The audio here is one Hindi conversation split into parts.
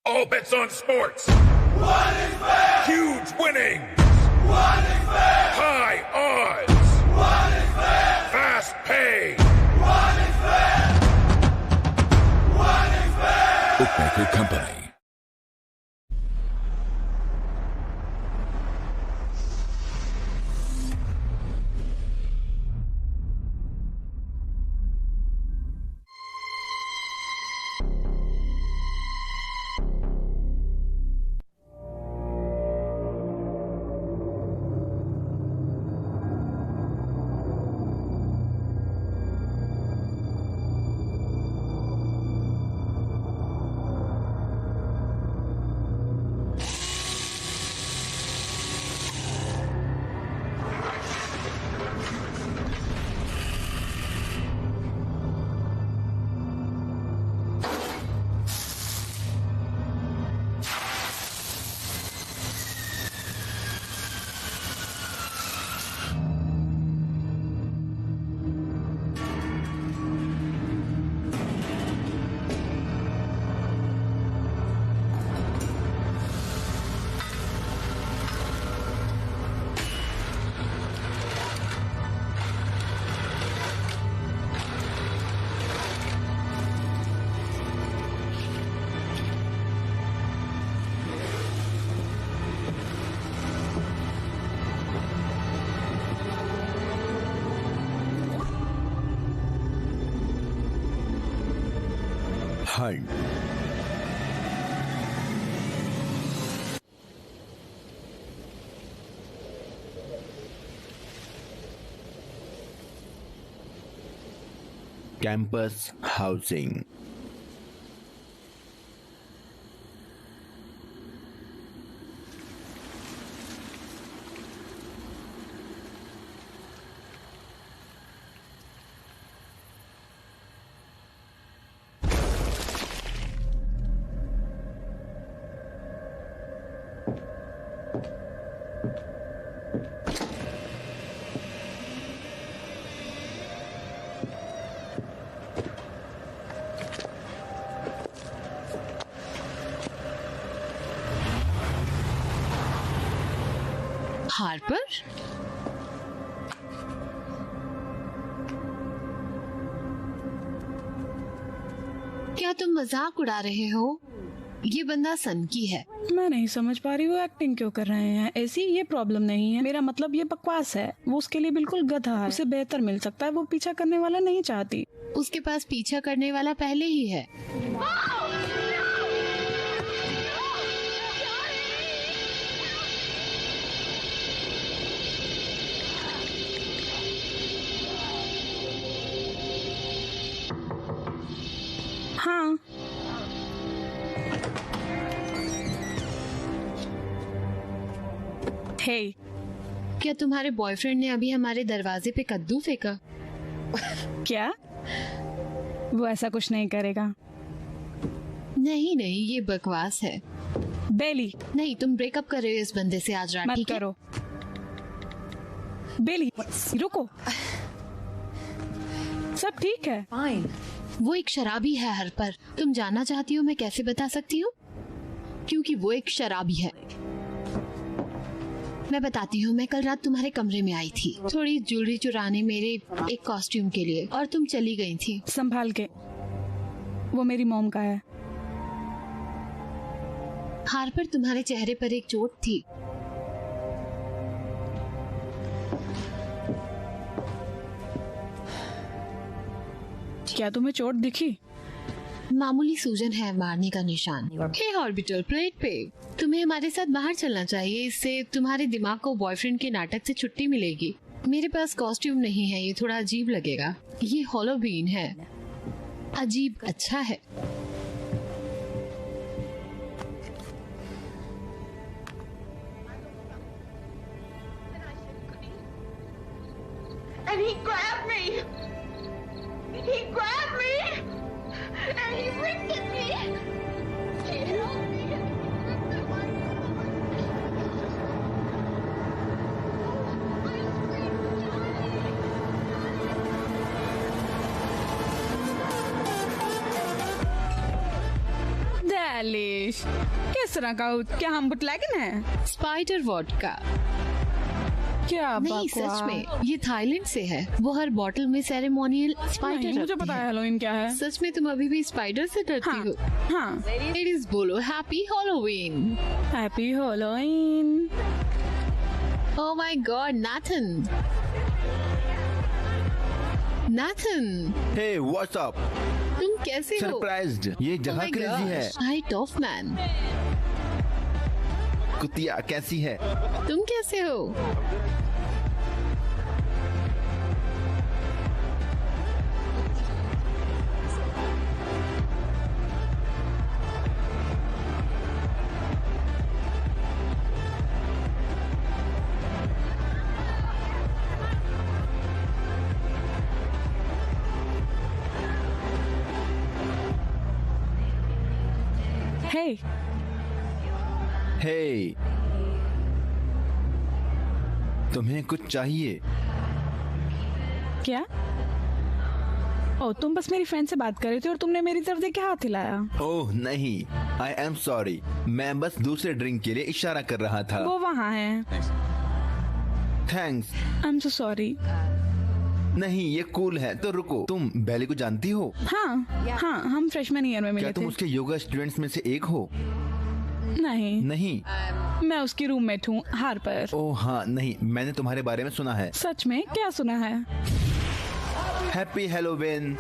All bets on sports. What is fair? Huge winnings. What is fair? High odds. What is fair? Fast pay. What is fair? What is fair? Bookmaker Company. Hi. Campus housing. Harper? क्या तुम मजाक उड़ा रहे हो? ये बंदा सनकी है। मैं नहीं समझ पा रही वो एक्टिंग क्यों कर रहे हैं। ऐसी ये प्रॉब्लम नहीं है, मेरा मतलब ये बकवास है। वो उसके लिए बिल्कुल गधा है, उसे बेहतर मिल सकता है। वो पीछा करने वाला नहीं चाहती। उसके पास पीछा करने वाला पहले ही है। हाँ, हे, क्या तुम्हारे बॉयफ्रेंड ने अभी हमारे दरवाजे पे कद्दू फेंका? क्या? वो ऐसा कुछ नहीं करेगा। नहीं नहीं, ये बकवास है। बेली, नहीं, तुम ब्रेकअप कर रहे हो इस बंदे से आज रात, मत ठीक है? करो। बेली, रुको। सब ठीक है। वो एक शराबी है हार्पर। तुम जानना चाहती हो मैं कैसे बता सकती हूँ? क्योंकि वो एक शराबी है। मैं बताती हूँ, मैं कल रात तुम्हारे कमरे में आई थी थोड़ी ज्वेलरी चुराने मेरे एक कॉस्ट्यूम के लिए, और तुम चली गई थी। संभाल के, वो मेरी मॉम का है। हार्पर, तुम्हारे चेहरे पर एक चोट थी। क्या तुम्हें चोट दिखी? मामूली सूजन है, मारने का निशान। हे ऑर्बिटल प्लेट पे, तुम्हें हमारे साथ बाहर चलना चाहिए। इससे तुम्हारे दिमाग को बॉयफ्रेंड के नाटक से छुट्टी मिलेगी। मेरे पास कॉस्ट्यूम नहीं है, ये थोड़ा अजीब लगेगा। ये हॉलोवीन है। अजीब अच्छा है। And he grabbed me. He grabbed me. And he ripped at me. He held me. Dalish, English किस तरह का? क्या हम बुटलैगन है? Spider vodka. क्या नहीं, सच बकवास। में ये थाईलैंड से है। वो हर बॉटल में सेरेमोनियल नहीं, स्पाइडर मुझे रखती पता है। है हेलोवीन क्या है। सच में तुम अभी भी स्पाइडर से डरती हाँ हो? हाँ। लेडीज बोलो happy Halloween. Happy Halloween. Oh my god, Nathan. Nathan, hey what's up? तुम कैसे हो? सरप्राइज्ड। ये जगह क्रेजी है। हाय टॉफ मैन, कुतिया कैसी है? तुम कैसे हो? हे हे, तुम्हें कुछ चाहिए? क्या? ओ, तुम बस मेरी फ्रेंड से बात कर रहे थे और तुमने मेरी तरफ देख के हाथ हिलाया। ओह नहीं, आई एम सॉरी। मैं बस दूसरे ड्रिंक के लिए इशारा कर रहा था। वो वहाँ है। Thanks. I am so sorry. नहीं, ये कूल है। तो रुको, तुम बेली को जानती हो? हाँ हाँ, हम फ्रेशमैन ईयर में मिले क्या तुम थे। उसके योगा स्टूडेंट्स में से एक हो? नहीं, नहीं। मैं उसकी रूममेट हूँ हार्पर। ओह हाँ, नहीं, मैंने तुम्हारे बारे में सुना है। सच में? क्या सुना है? Happy Halloween.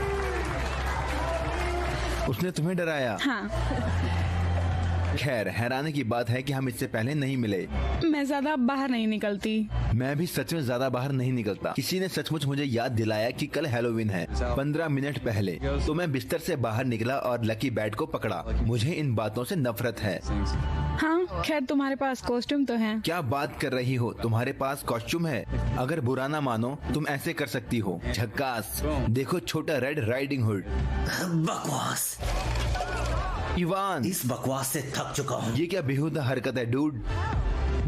उसने तुम्हें डराया? हाँ, खैर, हैरानी की बात है कि हम इससे पहले नहीं मिले। मैं ज्यादा बाहर नहीं निकलती। मैं भी सच में ज्यादा बाहर नहीं निकलता। किसी ने सचमुच मुझे याद दिलाया कि कल हैलोवीन है। 15 मिनट पहले तो मैं बिस्तर से बाहर निकला और लकी बैट को पकड़ा। मुझे इन बातों से नफरत है। हाँ, खैर तुम्हारे पास कॉस्ट्यूम तो है। क्या बात कर रही हो? तुम्हारे पास कॉस्ट्यूम है? अगर बुरा ना मानो, तुम ऐसे कर सकती हो। झक्कास। देखो, छोटा रेड राइडिंग हुड। बकवास। इवान, इस बकवास से थक चुका हूँ। ये क्या बेहुदा हरकत है डूड।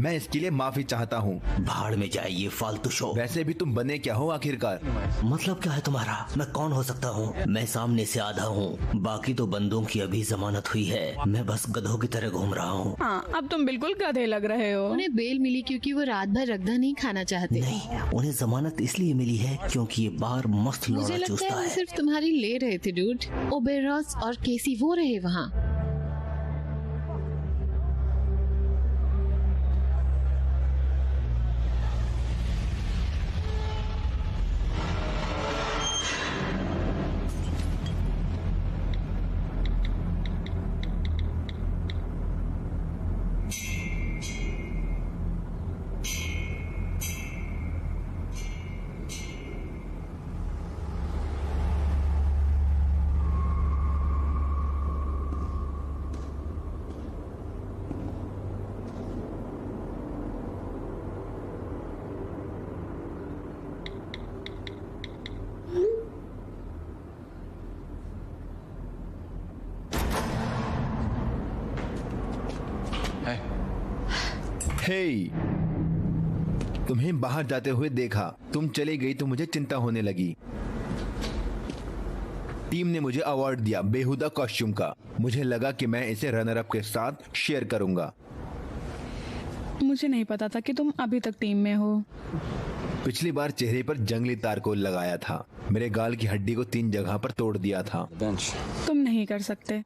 मैं इसके लिए माफी चाहता हूँ। भाड़ में जाए ये फालतू शो। वैसे भी तुम बने क्या हो आखिरकार? मतलब क्या है तुम्हारा? मैं कौन हो सकता हूँ? मैं सामने से आधा हूँ, बाकी तो बंदों की अभी जमानत हुई है। मैं बस गधों की तरह घूम रहा हूँ। हाँ, अब तुम बिल्कुल गधे लग रहे हो। उन्हें बेल मिली क्योंकि वो रात भर रगदा नहीं खाना चाहते। नहीं, उन्हें जमानत इसलिए मिली है क्योंकि ये बार मस्त मुझे लौड़ा लगता चूसता है वो है। सिर्फ तुम्हारी ले रहे थे डूड। ओबेरॉस और केसी वो रहे वहाँ। हे, तुम्हें बाहर जाते हुए देखा। तुम चली गई तो मुझे चिंता होने लगी। टीम ने मुझे अवार्ड दिया बेहुदा कॉस्ट्यूम का। मुझे लगा कि मैं इसे रनर अप के साथ शेयर करूंगा। मुझे नहीं पता था कि तुम अभी तक टीम में हो। पिछली बार चेहरे पर जंगली तारकोल लगाया था। मेरे गाल की हड्डी को 3 जगह पर तोड़ दिया था। तुम नहीं कर सकते।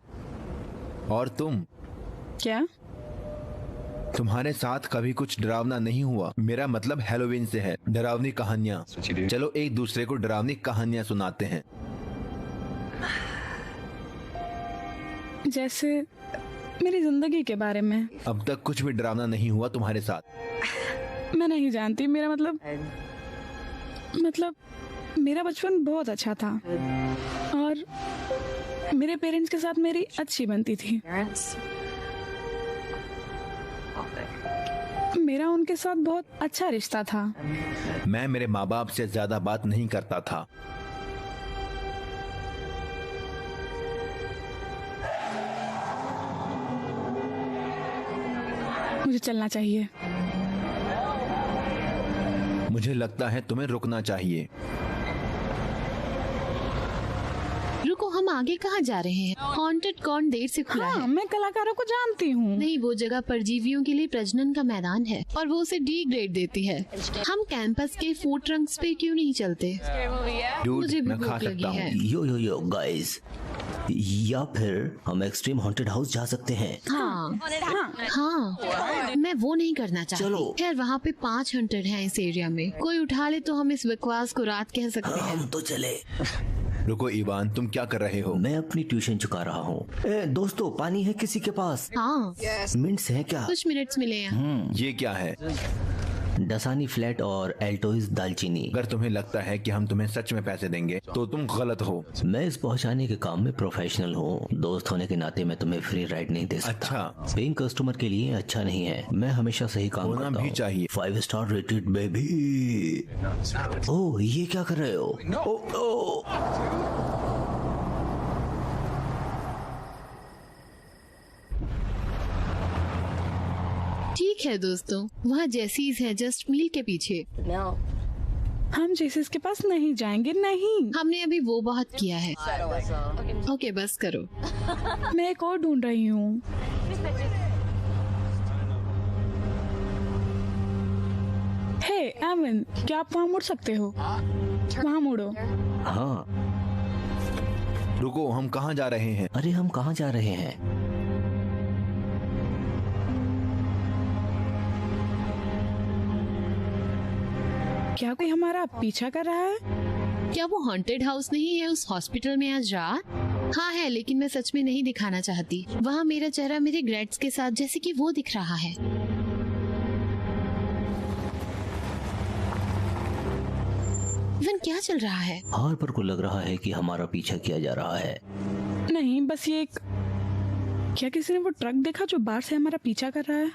और तुम? क्या? तुम्हारे साथ कभी कुछ डरावना नहीं हुआ। मेरा मतलब हैलोवीन से है। डरावनी कहानियाँ। चलो एक दूसरे को डरावनी कहानियाँ सुनाते हैं। जैसे मेरी जिंदगी के बारे में। अब तक कुछ भी डरावना नहीं हुआ तुम्हारे साथ। मैं नहीं जानती। मेरा मतलब मेरा बचपन बहुत अच्छा था और मेरे पेरेंट्स के साथ मेरी अच्छी बनती थी। मेरा उनके साथ बहुत अच्छा रिश्ता था। मैं मेरे माँ बाप से ज्यादा बात नहीं करता था। मुझे चलना चाहिए। मुझे लगता है तुम्हें रुकना चाहिए। रुको, हम आगे कहाँ जा रहे हैं? हॉन्टेड कॉर्न देर से खुला हाँ, है। मैं कलाकारों को जानती हूँ। नहीं, वो जगह परजीवियों के लिए प्रजनन का मैदान है और वो उसे डी ग्रेड देती है। हम कैंपस के फूड ट्रंक्स पे क्यों नहीं चलते? डूड, मुझे भी मैं खा भूख लगी सकता हूँ। है। यो गाइस, या फिर हम एक्सट्रीम हॉन्टेड हाउस जा सकते हैं। हाँ, हाँ, मैं वो नहीं करना चाहती। चलो। खैर, वहाँ पे 5 हंटेड हैं इस एरिया में। कोई उठा ले तो हम इस बकवास को रात कह सकते हैं। हम तो चले। रुको इवान, तुम क्या कर रहे हो? मैं अपनी ट्यूशन चुका रहा हूँ। दोस्तों, पानी है किसी के पास? हाँ, मिंट्स हैं क्या? कुछ मिनट्स मिले हैं। ये क्या है? डसानी फ्लैट और एल्टोइस दालचीनी। अगर तुम्हें लगता है कि हम तुम्हें सच में पैसे देंगे तो तुम गलत हो। मैं इस पहुंचाने के काम में प्रोफेशनल हूँ। दोस्त होने के नाते मैं तुम्हें फ्री राइड नहीं दे सकता। अच्छा। पेइंग कस्टमर के लिए अच्छा नहीं है। मैं हमेशा सही काम होना करता भी हूँ। चाहिए। 5 स्टार रेटेड बेबी। ओह, ये क्या कर रहे हो? ओह, ठीक है दोस्तों, वहाँ जेसीज है जस्ट मील के पीछे। हम जेसिस के पास नहीं जाएंगे, नहीं। हमने अभी वो बहुत किया है। ओके, बस करो। मैं एक और ढूंढ रही हूँ। हे एवन, क्या आप वहाँ मुड़ सकते हो? वहाँ मुड़ो। हाँ। रुको, हम कहाँ जा रहे हैं? अरे, हम कहाँ जा रहे हैं? क्या कोई हमारा पीछा कर रहा है? क्या वो हॉन्टेड हाउस नहीं है उस हॉस्पिटल में आज रात? हाँ है, लेकिन मैं सच में नहीं दिखाना चाहती। वहाँ मेरा चेहरा मेरे ग्रेड्स के साथ जैसे कि वो दिख रहा है। इवन क्या चल रहा है? हार्पर को लग रहा है कि हमारा पीछा किया जा रहा है। नहीं, बस ये एक... क्या किसी ने वो ट्रक देखा जो बाहर से हमारा पीछा कर रहा है?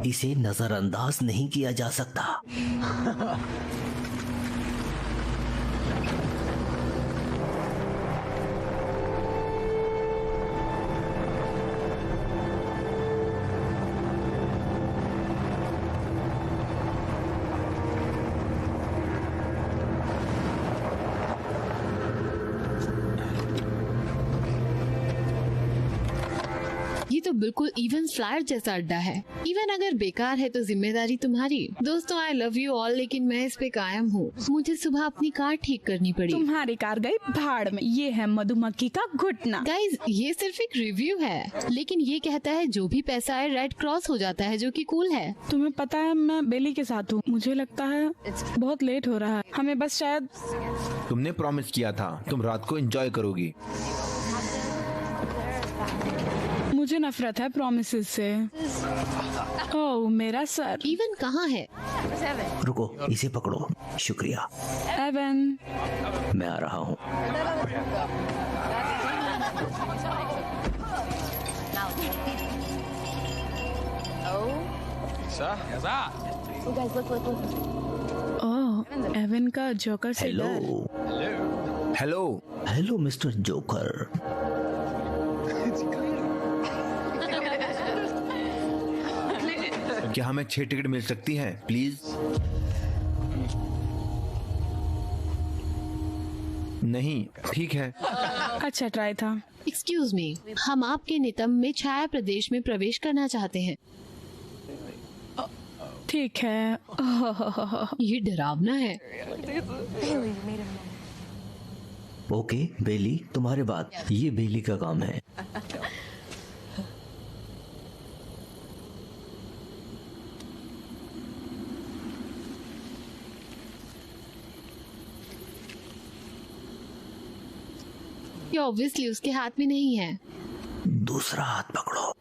इसे नजरअंदाज नहीं किया जा सकता। ये तो बिल्कुल इवन फ्लायर जैसा अड्डा है। इवन अगर बेकार है तो जिम्मेदारी तुम्हारी। दोस्तों, आई लव यू ऑल, लेकिन मैं इस पे कायम हूँ। मुझे सुबह अपनी कार ठीक करनी पड़ी। तुम्हारी कार गई भाड़ में। ये है मधुमक्खी का घुटना। गाइज, ये सिर्फ एक रिव्यू है, लेकिन ये कहता है जो भी पैसा है रेड क्रॉस हो जाता है, जो कि कूल है। तुम्हें पता है मैं बेली के साथ हूँ। मुझे लगता है बहुत लेट हो रहा है। हमें बस शायद... तुमने प्रॉमिस किया था तुम रात को एंजॉय करोगी। मुझे नफरत है प्रॉमिसेस से। ओह, मेरा सर। इवन कहाँ है? रुको, इसे पकड़ो। शुक्रिया। एवन, मैं आ रहा हूँ। ओह, एवन का जोकर से हेलो। डर। हेलो। Hello mister joker. क्या हमें 6 टिकट मिल सकती हैं प्लीज? नहीं, ठीक है। अच्छा ट्राई था। एक्सक्यूज मी, हम आपके नितंब में छाया प्रदेश में प्रवेश करना चाहते हैं। ठीक है। ये डरावना है। ओके बेली, तुम्हारे बाद। ये बेली का काम है। ये ऑब्वियसली उसके हाथ में नहीं है। दूसरा हाथ पकड़ो।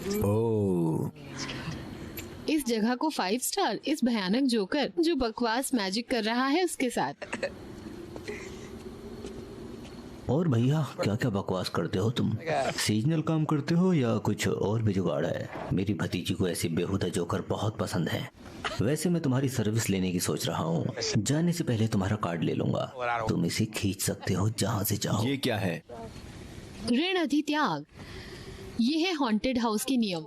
ओह, इस जगह को 5 स्टार इस भयानक जोकर जो बकवास मैजिक कर रहा है उसके साथ। और भैया क्या क्या बकवास करते हो तुम? सीजनल काम करते हो या कुछ और भी जुगाड़ है? मेरी भतीजी को ऐसी बेहुदा जोकर बहुत पसंद है। वैसे मैं तुम्हारी सर्विस लेने की सोच रहा हूँ। जाने से पहले तुम्हारा कार्ड ले लूंगा। तुम इसे खींच सकते हो जहाँ से चाहो। ये क्या है? ऋण अधित्याग। ये है हॉन्टेड हाउस के नियम।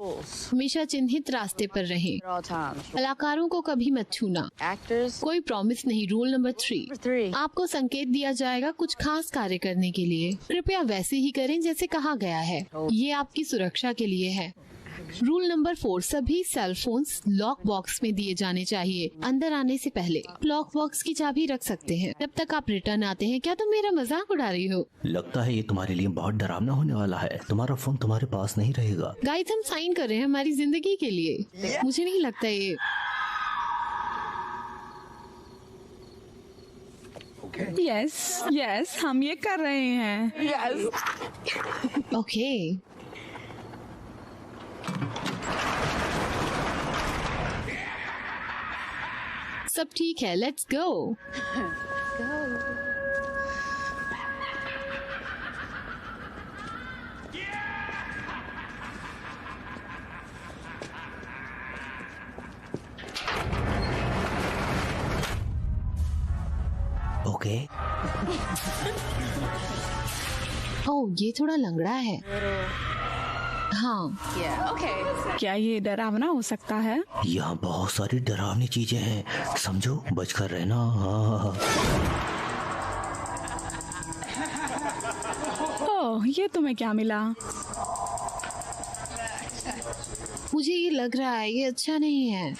हमेशा चिन्हित रास्ते पर रहें। कलाकारों को कभी मत छूना। कोई प्रॉमिस नहीं। रूल नंबर 3, आपको संकेत दिया जाएगा कुछ खास कार्य करने के लिए। कृपया वैसे ही करें जैसे कहा गया है। ये आपकी सुरक्षा के लिए है। रूल नंबर 4, सभी सेल फोन्स लॉक बॉक्स में दिए जाने चाहिए। अंदर आने से पहले लॉक बॉक्स की चाबी रख सकते हैं जब तक आप रिटर्न आते हैं। क्या तुम मेरा मजाक उड़ा रही हो? लगता है ये तुम्हारे लिए बहुत डरावना होने वाला है। तुम्हारा फोन तुम्हारे पास नहीं रहेगा। गाइस, हम साइन कर रहे हैं हमारी जिंदगी के लिए। मुझे नहीं लगता ये। यस यस, हम ये कर रहे हैं। ओके। सब ठीक है, लेट्स गो। ओके। ओह, ये थोड़ा लंगड़ा है। हाँ, क्या ये डरावना हो सकता है? यहाँ बहुत सारी डरावनी चीजें हैं, समझो, बचकर रहना। ओह, ये तुम्हें क्या मिला? मुझे ये लग रहा है ये अच्छा नहीं है।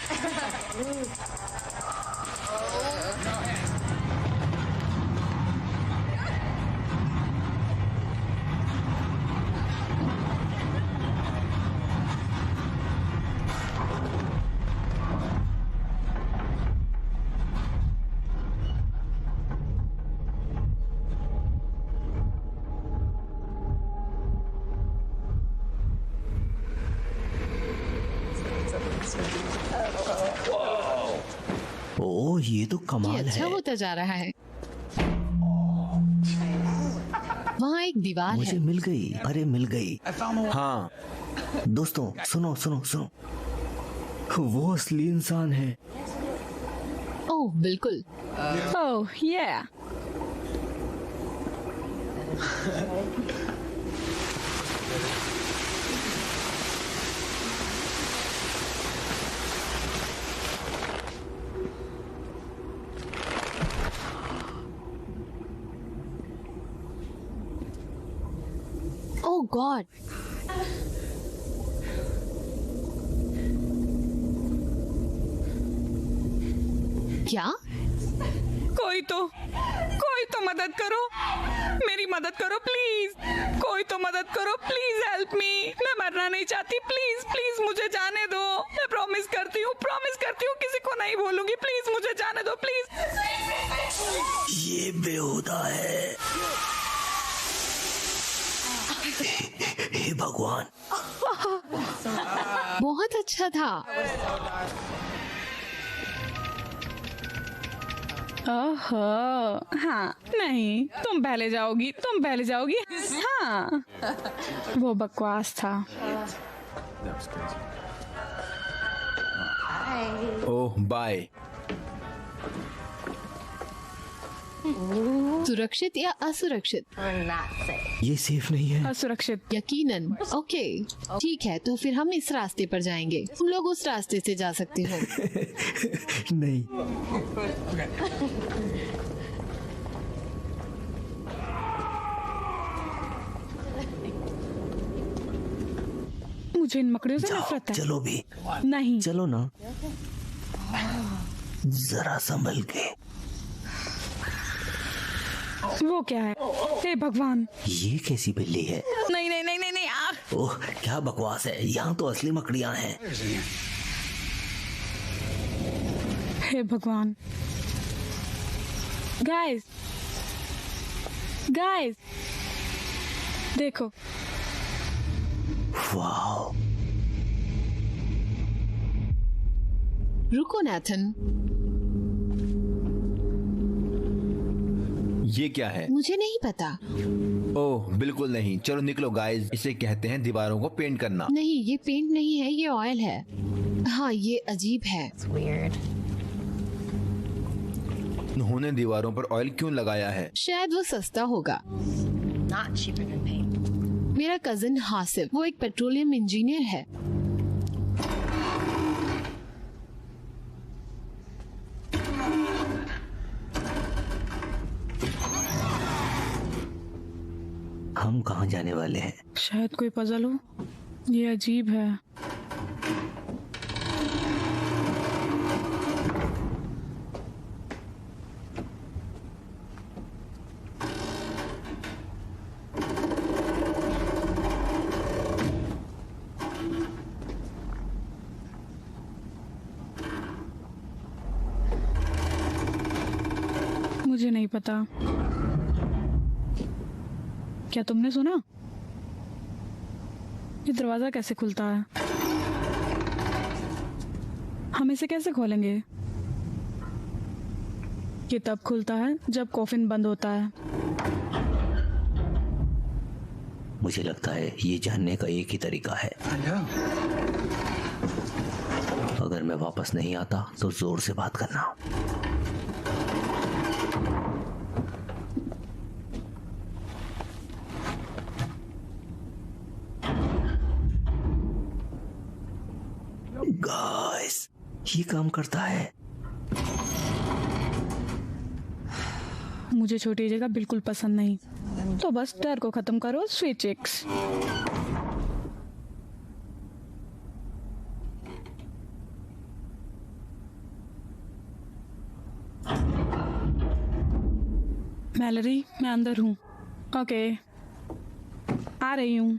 ओह, ये तो ये कमाल अच्छा है। होता जा रहा है। वहाँ एक दीवार मुझे है। मिल गई। अरे मिल गई। हाँ, दोस्तों सुनो सुनो सुनो, वो असली इंसान है। ओह, बिल्कुल। ओह ये ओह गॉड, क्या? कोई तो मदद करो, मेरी मदद करो प्लीज। कोई तो मदद करो प्लीज, हेल्प मी। मैं मरना नहीं चाहती, प्लीज प्लीज मुझे जाने दो। मैं प्रॉमिस करती हूँ किसी को नहीं बोलूंगी। प्लीज मुझे जाने दो प्लीज। ये बेहुदा है। हे भगवान। बहुत अच्छा था। ओहो, हाँ, नहीं, तुम पहले जाओगी। हाँ, वो बकवास था। ओह बाय। सुरक्षित या असुरक्षित? ये सेफ नहीं है। असुरक्षित। यकीनन। ओके, ठीक है, तो फिर हम इस रास्ते पर जाएंगे। तुम लोग उस रास्ते से जा सकते हो। नहीं। मुझे इन मकड़ियों से जाओ, नफरत है। चलो भी। नहीं, चलो ना, जरा संभल के। वो क्या है? हे भगवान। ये कैसी बिल्ली है? नहीं नहीं नहीं नहीं नहीं, आह। ओह, क्या बकवास है। यहाँ तो असली मकड़ियाँ हैं। हे भगवान। गाइस देखो। वाओ, रुको नैथन, ये क्या है? मुझे नहीं पता। ओह बिल्कुल नहीं। चलो निकलो गाइस, इसे कहते हैं दीवारों को पेंट करना। नहीं, ये पेंट नहीं है, ये ऑयल है। हाँ, ये अजीब है। उन्होंने दीवारों पर ऑयल क्यों लगाया है? शायद वो सस्ता होगा। मेरा कजिन हासिफ, वो एक पेट्रोलियम इंजीनियर है। हम कहाँ जाने वाले हैं? शायद कोई पजल हो। ये अजीब है। मुझे नहीं पता। क्या तुमने सुना? ये दरवाजा कैसे खुलता है? हम इसे कैसे खोलेंगे? ये तब खुलता है जब कॉफिन बंद होता है। मुझे लगता है ये जानने का एक ही तरीका है। अगर मैं वापस नहीं आता तो जोर से बात करना। गाइस, ये काम करता है। मुझे छोटी जगह बिल्कुल पसंद नहीं, तो बस डर को खत्म करो स्वीट चिक्स। मैलरी, मैं अंदर हूँ। ओके, आ रही हूँ।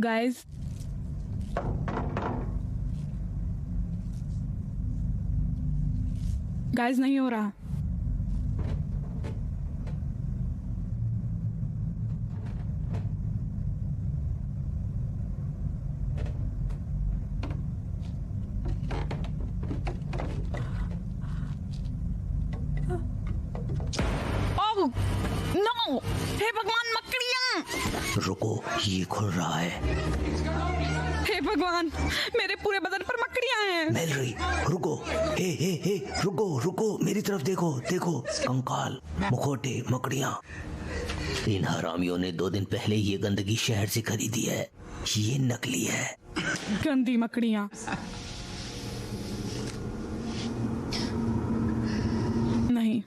गाइस, गाइस नहीं हो रहा। Oh no! हे भगवान, मकड़ियाँ! रुको, ये खुल रहा है। हे भगवान, मेरे पूरे बदन पर मकड़ियाँ हैं। मेलरी, रुको। हे, रुको रुको, मेरी तरफ देखो देखो। कंकाल, मुखौटे, मकड़ियाँ। इन हरामियों ने 2 दिन पहले ये गंदगी शहर से खरीदी है। ये नकली है। गंदी मकड़ियाँ। नहीं,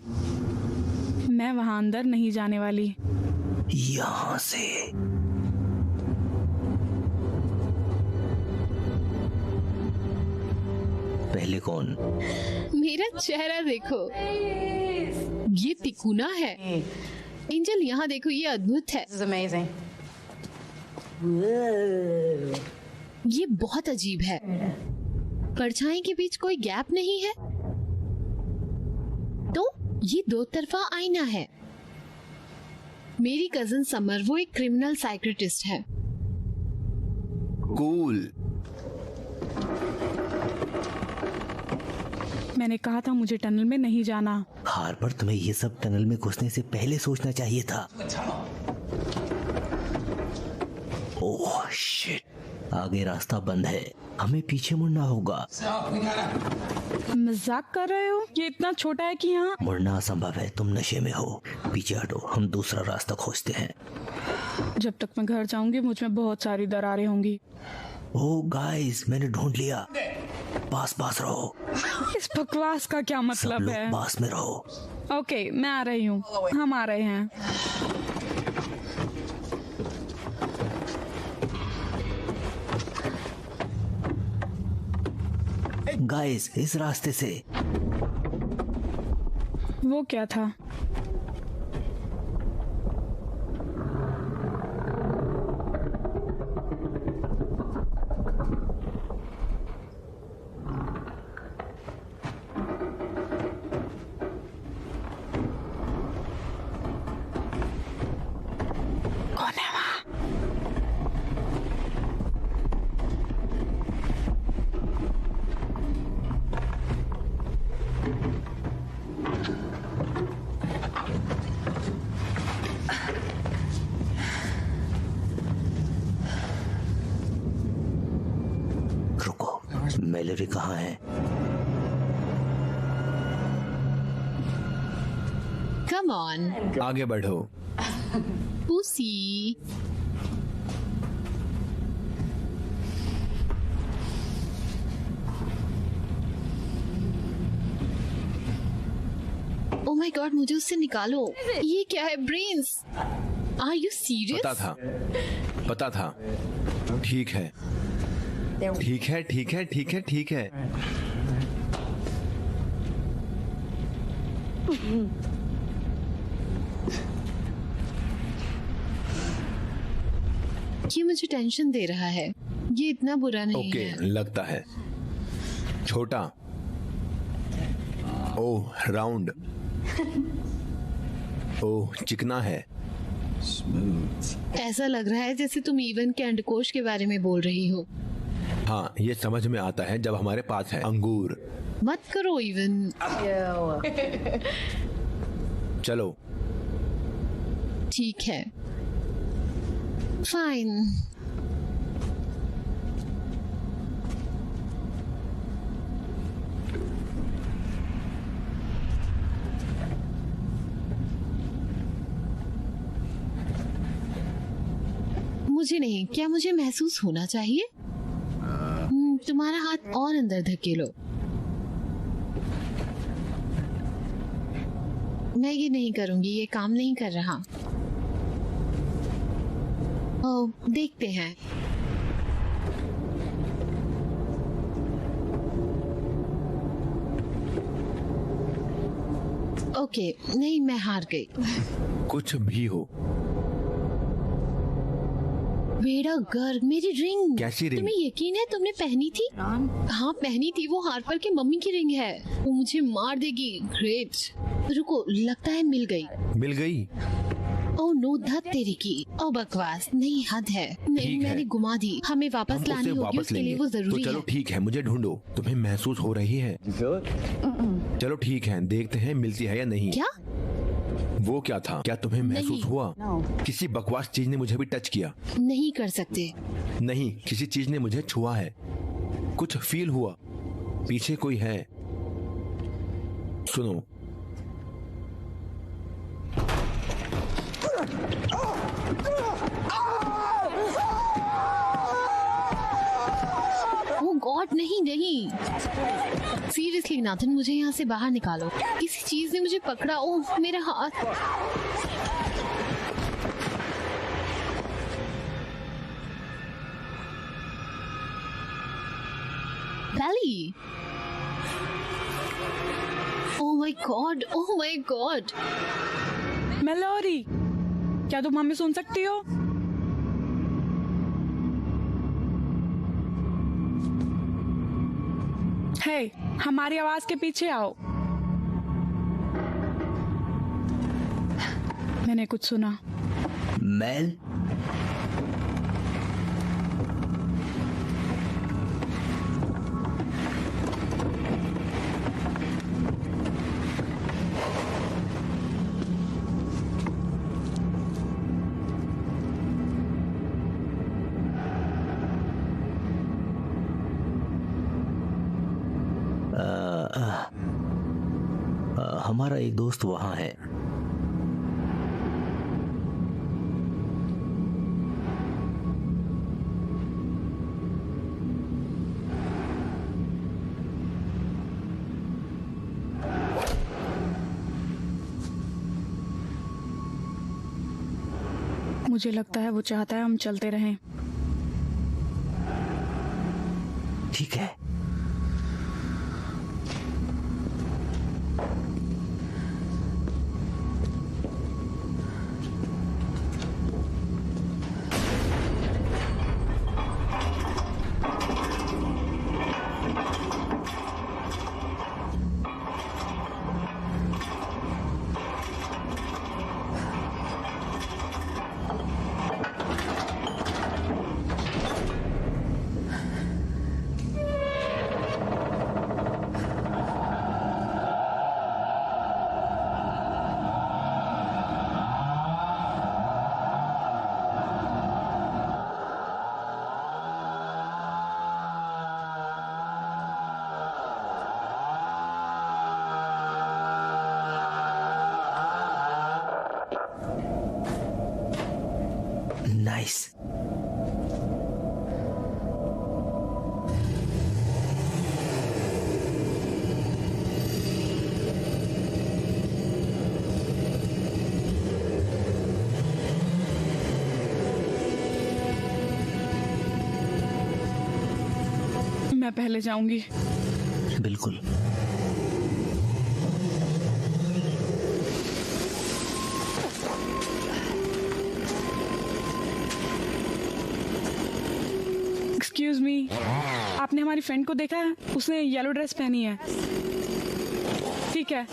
मैं वहां अंदर नहीं जाने वाली। यहाँ से पहले कौन? मेरा चेहरा देखो, ये तिकोना है। एंजल, यहाँ देखो, ये अद्भुत है। ये बहुत अजीब है। परछाई के बीच कोई गैप नहीं है, तो ये 2 तरफा आईना है। मेरी कजिन समर, वो एक क्रिमिनल साइकियाट्रिस्ट है। कूल। मैंने कहा था मुझे टनल में नहीं जाना। हार पर तुम्हें ये सब टनल में घुसने से पहले सोचना चाहिए था। ओह शिट, आगे रास्ता बंद है, हमें पीछे मुड़ना होगा। मजाक कर रहे हो? ये इतना छोटा है कि यहाँ मुड़ना असंभव है, तुम नशे में हो। पीछे हटो, हम दूसरा रास्ता खोजते हैं। जब तक मैं घर जाऊंगी मुझ में बहुत सारी दरारें होंगी। ओह गाइस, मैंने ढूंढ लिया। पास रहो। इस बकवास का क्या सब मतलब लोग है? पास में रहो। ओके, मैं आ रही हूँ। हम आ रहे हैं। गाइस, इस रास्ते से। वो क्या था? मैलोरी कहाँ है? कम ऑन आगे बढ़ो। पुसी। ओह माय गॉड, मुझे उससे निकालो। ये क्या है? ब्रेन्स? Are you serious? पता था। ठीक है ठीक है ठीक है ठीक है ठीक है। ये मुझे टेंशन दे रहा है। ये इतना बुरा नहीं ओके, है। लगता है छोटा। ओह राउंड। ओह चिकना है। ऐसा लग रहा है जैसे तुम इवन के अंडकोश के बारे में बोल रही हो। हाँ, ये समझ में आता है जब हमारे पास है अंगूर। मत करो इवन। चलो ठीक है, फाइन। मुझे नहीं, क्या मुझे महसूस होना चाहिए? तुम्हारा हाथ और अंदर धकेलो। मैं ये नहीं करूंगी, ये काम नहीं कर रहा। ओ, देखते हैं। ओके, नहीं, मैं हार गई। कुछ भी हो। मेरा गर्ग, मेरी रिंग। कैसी रिंग? तुम्हें यकीन है तुमने पहनी थी? हाँ पहनी थी। वो हार्पर की मम्मी की रिंग है। वो मुझे मार देगी। ग्रेट। रुको, लगता है मिल गई। मिल गई? ओह नो, धत तेरी की। ओ बकवास, नहीं हद है। नहीं, ठीक है। मैंने घुमा दी। हमें वापस हम लानी उसे होगी, वापस उसके लिए लेंगे। वो तो जरूरी चलो है। ठीक है, मुझे ढूंढो। तुम्हें महसूस हो रही है? चलो ठीक है, देखते हैं मिलती है या नहीं। क्या? वो क्या था? क्या तुम्हें महसूस नहीं। हुआ? किसी बकवास चीज ने मुझे भी टच किया। नहीं कर सकते। नहीं, किसी चीज ने मुझे छुआ है। कुछ फील हुआ। पीछे कोई है। सुनो। ओह गॉड, नहीं नहीं। सीरियसली नाथन, मुझे यहाँ से बाहर निकालो। किसी चीज ने मुझे पकड़ा। ओह मेरा हाथ। Belly. Oh my god, oh my god. Malorie, क्या तुम हमें सुन सकती हो? हे, हमारी आवाज के पीछे आओ। मैंने कुछ सुना। मैल? हमारा एक दोस्त वहां है। मुझे लगता है वो चाहता है हम चलते रहें। ठीक है। नाइस। मैं पहले जाऊंगी। बिल्कुल। एक्सक्यूज मी, आपने हमारी फ्रेंड को देखा है? उसने येलो ड्रेस पहनी है। ठीक है,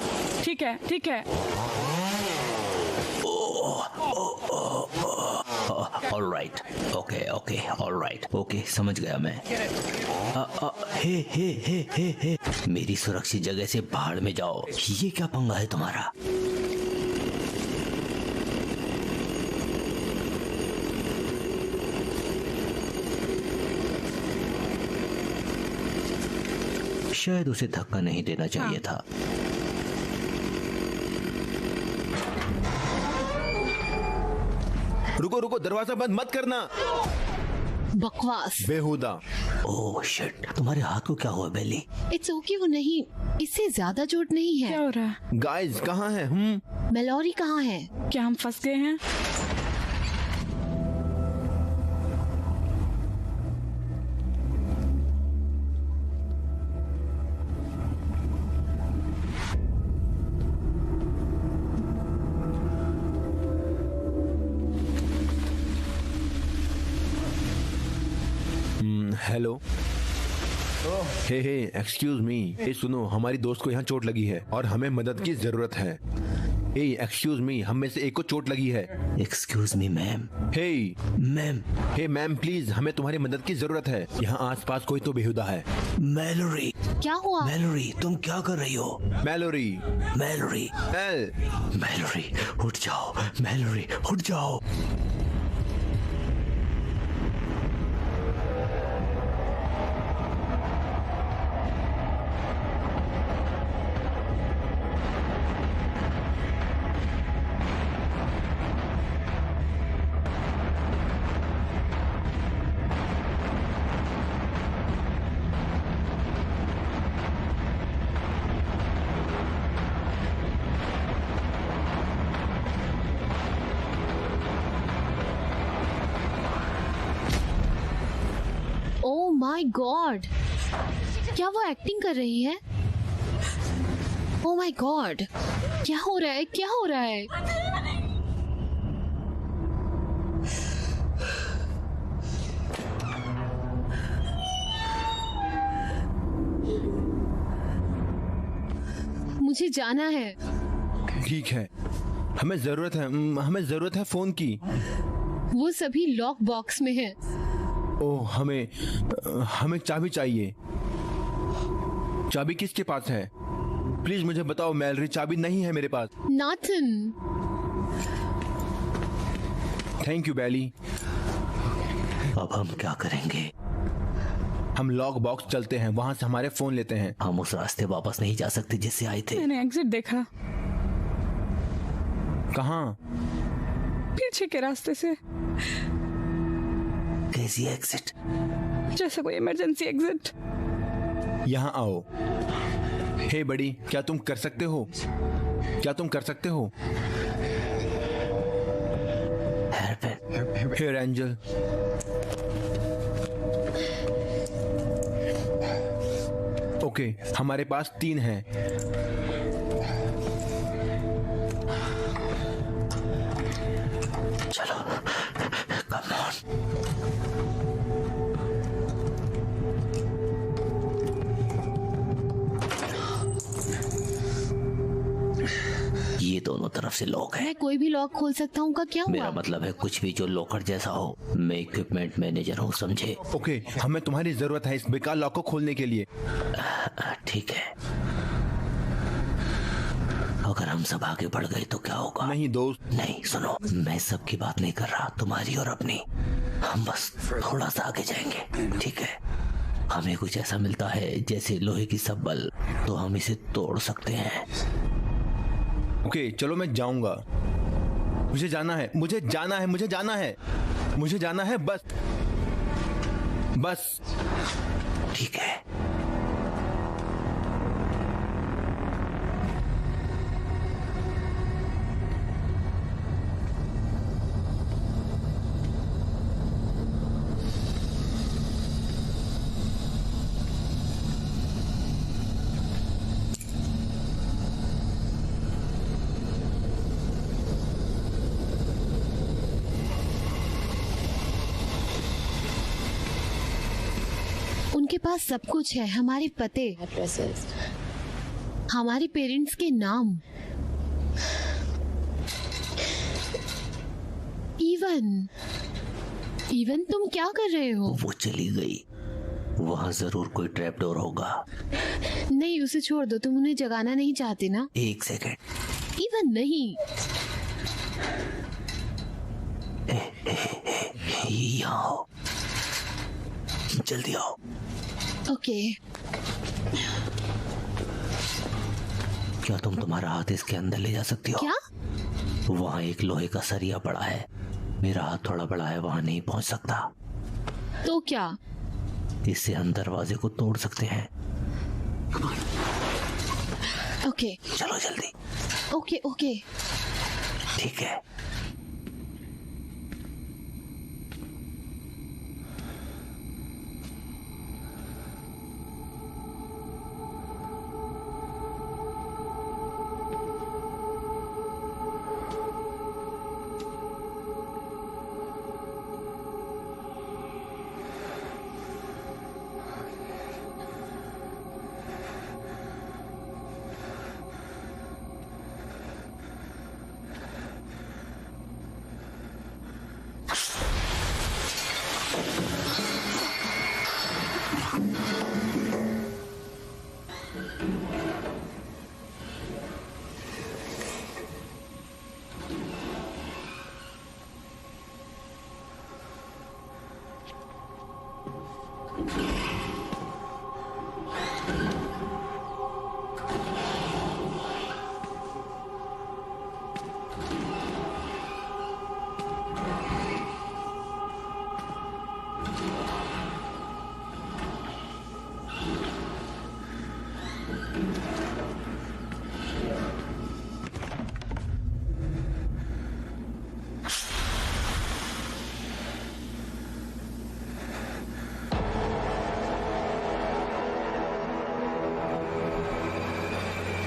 ठीक है, ठीक है। Alright, okay okay, alright, okay, समझ गया मैं। हे, मेरी सुरक्षित जगह से बाहर में जाओ। ये क्या पंगा है तुम्हारा? शायद उसे धक्का नहीं देना चाहिए था। रुको रुको, दरवाजा बंद मत करना। बकवास। बेहुदा। ओह शिट, तुम्हारे हाथ को क्या हुआ बेली? इट्स ओके, वो नहीं, इससे ज्यादा चोट नहीं क्या है। हो रहा है? गाइस कहाँ हैं हम? मेलोरी कहाँ है? क्या हम फंस गए हैं? हेलो। हे एक्सक्यूज मी। ए सुनो, हमारी दोस्त को यहाँ चोट लगी है और हमें मदद की जरूरत है। हे एक्सक्यूज मी, हम में से एक को चोट लगी है। Excuse me ma'am. Hey ma'am. Hey ma'am please, हमें तुम्हारी मदद की जरूरत है। यहाँ आसपास कोई तो बेहुदा है। मैलोरी। क्या हुआ? मैलोरी, तुम क्या कर रही हो? मैलोरी। मैलोरी। मैलोरी उठ जाओ। मैलोरी उठ जाओ। ओह माय गॉड, क्या वो एक्टिंग कर रही है? ओह माय गॉड, क्या हो रहा है? क्या हो रहा है? मुझे जाना है। ठीक है, हमें जरूरत है फोन की। वो सभी लॉक बॉक्स में है। ओह, हमें चाबी चाहिए। चाबी किसके पास है? प्लीज मुझे बताओ मैलोरी, चाबी नहीं है मेरे पास। नाथन। थैंक यू बेली। अब हम क्या करेंगे? हम लॉक बॉक्स चलते हैं, वहाँ से हमारे फोन लेते हैं। हम उस रास्ते वापस नहीं जा सकते जिससे आए थे। मैंने एग्जिट देखा। कहाँ? पीछे के रास्ते से। कैसी एग्जिट? जैसे कोई इमरजेंसी एग्जिट। यहाँ आओ। हे बड़ी, क्या तुम कर सकते हो? Hair angel. ओके, हमारे पास 3 हैं। चलो, कम ऑन। ये दोनों तरफ से लॉक है। मैं कोई भी लॉक खोल सकता हूँ का क्या मेरा हुआ? मतलब है कुछ भी जो लॉकर जैसा हो। मैं इक्विपमेंट मैनेजर हूँ, समझे? ओके, हमें तुम्हारी जरूरत है इस बेकार लॉक को खोलने के लिए। ठीक है। अगर हम सब आगे बढ़ गए तो क्या होगा? नहीं दोस्त। नहीं, सुनो, मैं सबकी बात नहीं कर रहा, तुम्हारी और अपनी। हम बस थोड़ा सा आगे जाएंगे, ठीक है? हमें कुछ ऐसा मिलता है जैसे लोहे की सब्बल, तो हम इसे तोड़ सकते हैं। ओके, चलो मैं जाऊंगा। मुझे जाना है। मुझे जाना है, बस बस। ठीक है। उनके पास सब कुछ है, हमारे पते, हमारे पेरेंट्स के नाम, इवन तुम क्या कर रहे हो? वो चली गई। वहाँ जरूर कोई ट्रैप डोर होगा। नहीं, उसे छोड़ दो, तुम उन्हें जगाना नहीं चाहते ना? एक सेकंड। इवन नहीं। यहाँ आओ, जल्दी आओ। ओके। क्या तुम तुम्हारा हाथ इसके अंदर ले जा सकती हो? क्या? वहाँ एक लोहे का सरिया पड़ा है, मेरा हाथ थोड़ा बड़ा है, वहाँ नहीं पहुँच सकता। तो क्या? इससे हम दरवाजे को तोड़ सकते हैं। ओके। चलो जल्दी। Okay okay. ठीक है।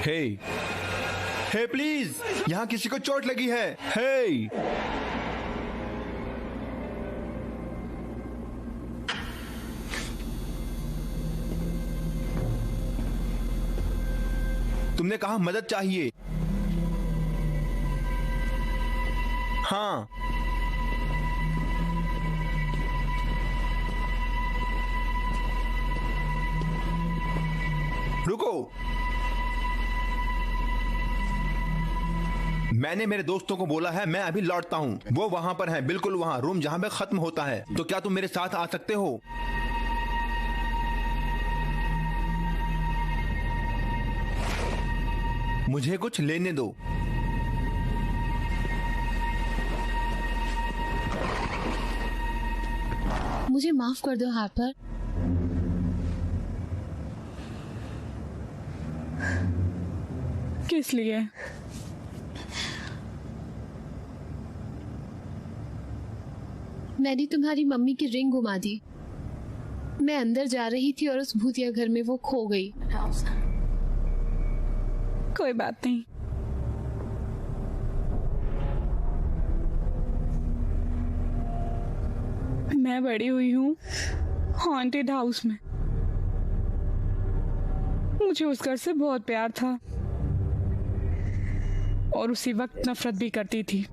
हे, हे प्लीज, यहाँ किसी को चोट लगी है। हे, तुमने कहा मदद चाहिए। हाँ, रुको, मैंने मेरे दोस्तों को बोला है, मैं अभी लौटता हूँ। वो वहां पर हैं, बिल्कुल वहां, रूम जहां पे खत्म होता है। तो क्या तुम मेरे साथ आ सकते हो? मुझे कुछ लेने दो। मुझे माफ कर दो हार्पर। किस लिए? मैंने तुम्हारी मम्मी की रिंग घुमा दी। मैं अंदर जा रही थी और उस भूतिया घर में वो खो गई। कोई बात नहीं। मैं बड़ी हुई हूँ हॉन्टेड हाउस में। मुझे उस घर से बहुत प्यार था और उसी वक्त नफरत भी करती थी।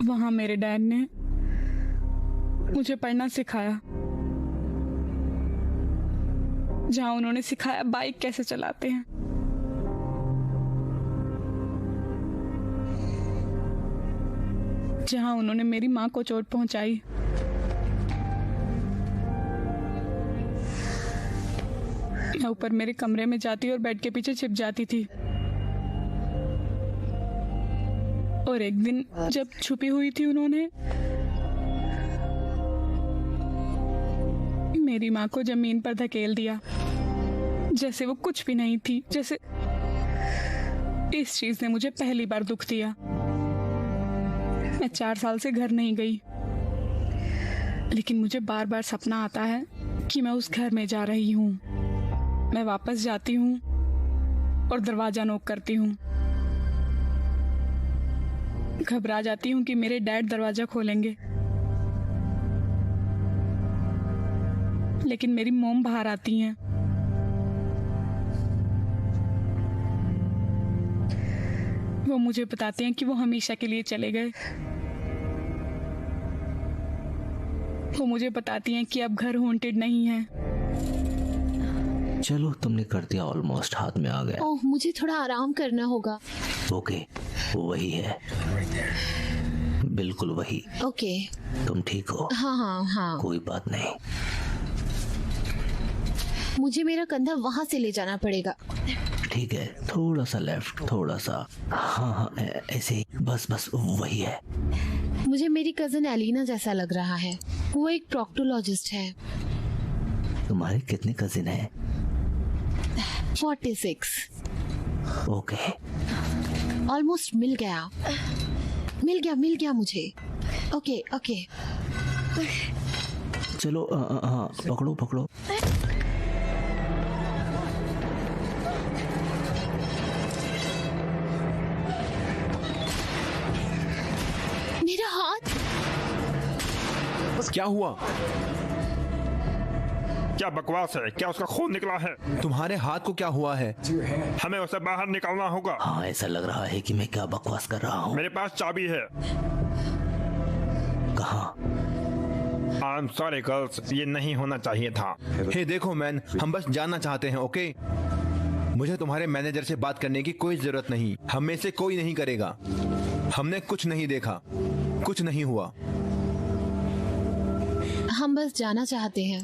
वहां मेरे डैड ने मुझे पढ़ना सिखाया, जहां उन्होंने सिखाया बाइक कैसे चलाते हैं। जहां उन्होंने मेरी मां को चोट पहुंचाई। मैं ऊपर मेरे कमरे में जाती और बेड के पीछे छिप जाती थी और एक दिन जब छुपी हुई थी उन्होंने मेरी माँ को जमीन पर धकेल दिया, जैसे वो कुछ भी नहीं थी। जैसे इस चीज ने मुझे पहली बार दुख दिया। मैं 4 साल से घर नहीं गई, लेकिन मुझे बार बार सपना आता है कि मैं उस घर में जा रही हूँ। मैं वापस जाती हूँ और दरवाजा नॉक करती हूँ। घबरा जाती हूँ कि मेरे डैड दरवाजा खोलेंगे, लेकिन मेरी मॉम बाहर आती हैं। वो मुझे बताते हैं कि वो हमेशा के लिए चले गए। वो मुझे बताती हैं कि अब घर हॉन्टेड नहीं है। चलो, तुमने कर दिया, ऑलमोस्ट हाथ में आ गया। ओह, मुझे थोड़ा आराम करना होगा। ओके, वही है, बिल्कुल वही। ओके, तुम ठीक हो? हाँ हाँ हाँ। कोई बात नहीं। मुझे मेरा कंधा वहाँ से ले जाना पड़ेगा। ठीक है, थोड़ा सा लेफ्ट, थोड़ा सा, हाँ हाँ ऐसे ही, बस वही है। मुझे मेरी कजन एलिना जैसा लग रहा है। वो एक प्रोक्टोलॉजिस्ट है। तुम्हारे कितने कजिन हैं? 46। ओके, ऑलमोस्ट मिल गया मुझे। Okay okay. चलो, हाँ, पकड़ो। मेरा हाथ। क्या हुआ? क्या बकवास है? क्या उसका खून निकला है? तुम्हारे हाथ को क्या हुआ है? हमें उसे बाहर निकालना होगा। हाँ, ऐसा लग रहा है कि मैं क्या बकवास कर रहा हूँ। मेरे पास चाबी है। कहाँ? आई एम सॉरी गर्ल्स, ये नहीं होना चाहिए था। हे देखो मैन, हम बस जानना चाहते हैं, ओके? मुझे तुम्हारे मैनेजर से बात करने की कोई जरूरत नहीं। हम में से कोई नहीं करेगा। हमने कुछ नहीं देखा, कुछ नहीं हुआ। हम बस जाना चाहते हैं।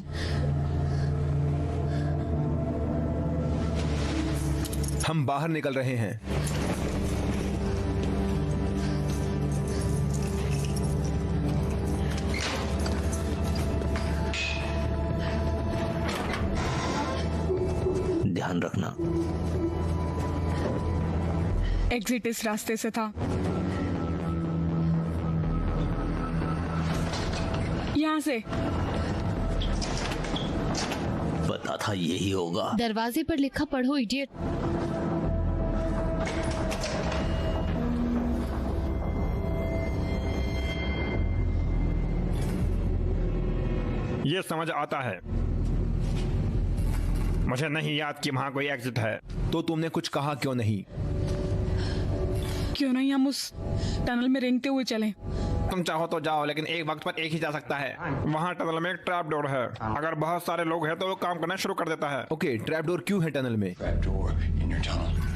हम बाहर निकल रहे हैं। ध्यान रखना। एग्जिट इस रास्ते से था। यहाँ से। पता था यही होगा। दरवाजे पर लिखा पढ़ो, इडियट। ये समझ आता है। मुझे नहीं याद कि वहाँ कोई एग्जिट है। तो तुमने कुछ कहा क्यों नहीं? क्यों नहीं हम उस टनल में रेंगते हुए चलें? तुम चाहो तो जाओ, लेकिन एक वक्त पर एक ही जा सकता है। वहाँ टनल में एक ट्रैप डोर है। अगर बहुत सारे लोग हैं तो वो काम करना शुरू कर देता है। ओके, ट्रैप डोर क्यों है टनल में?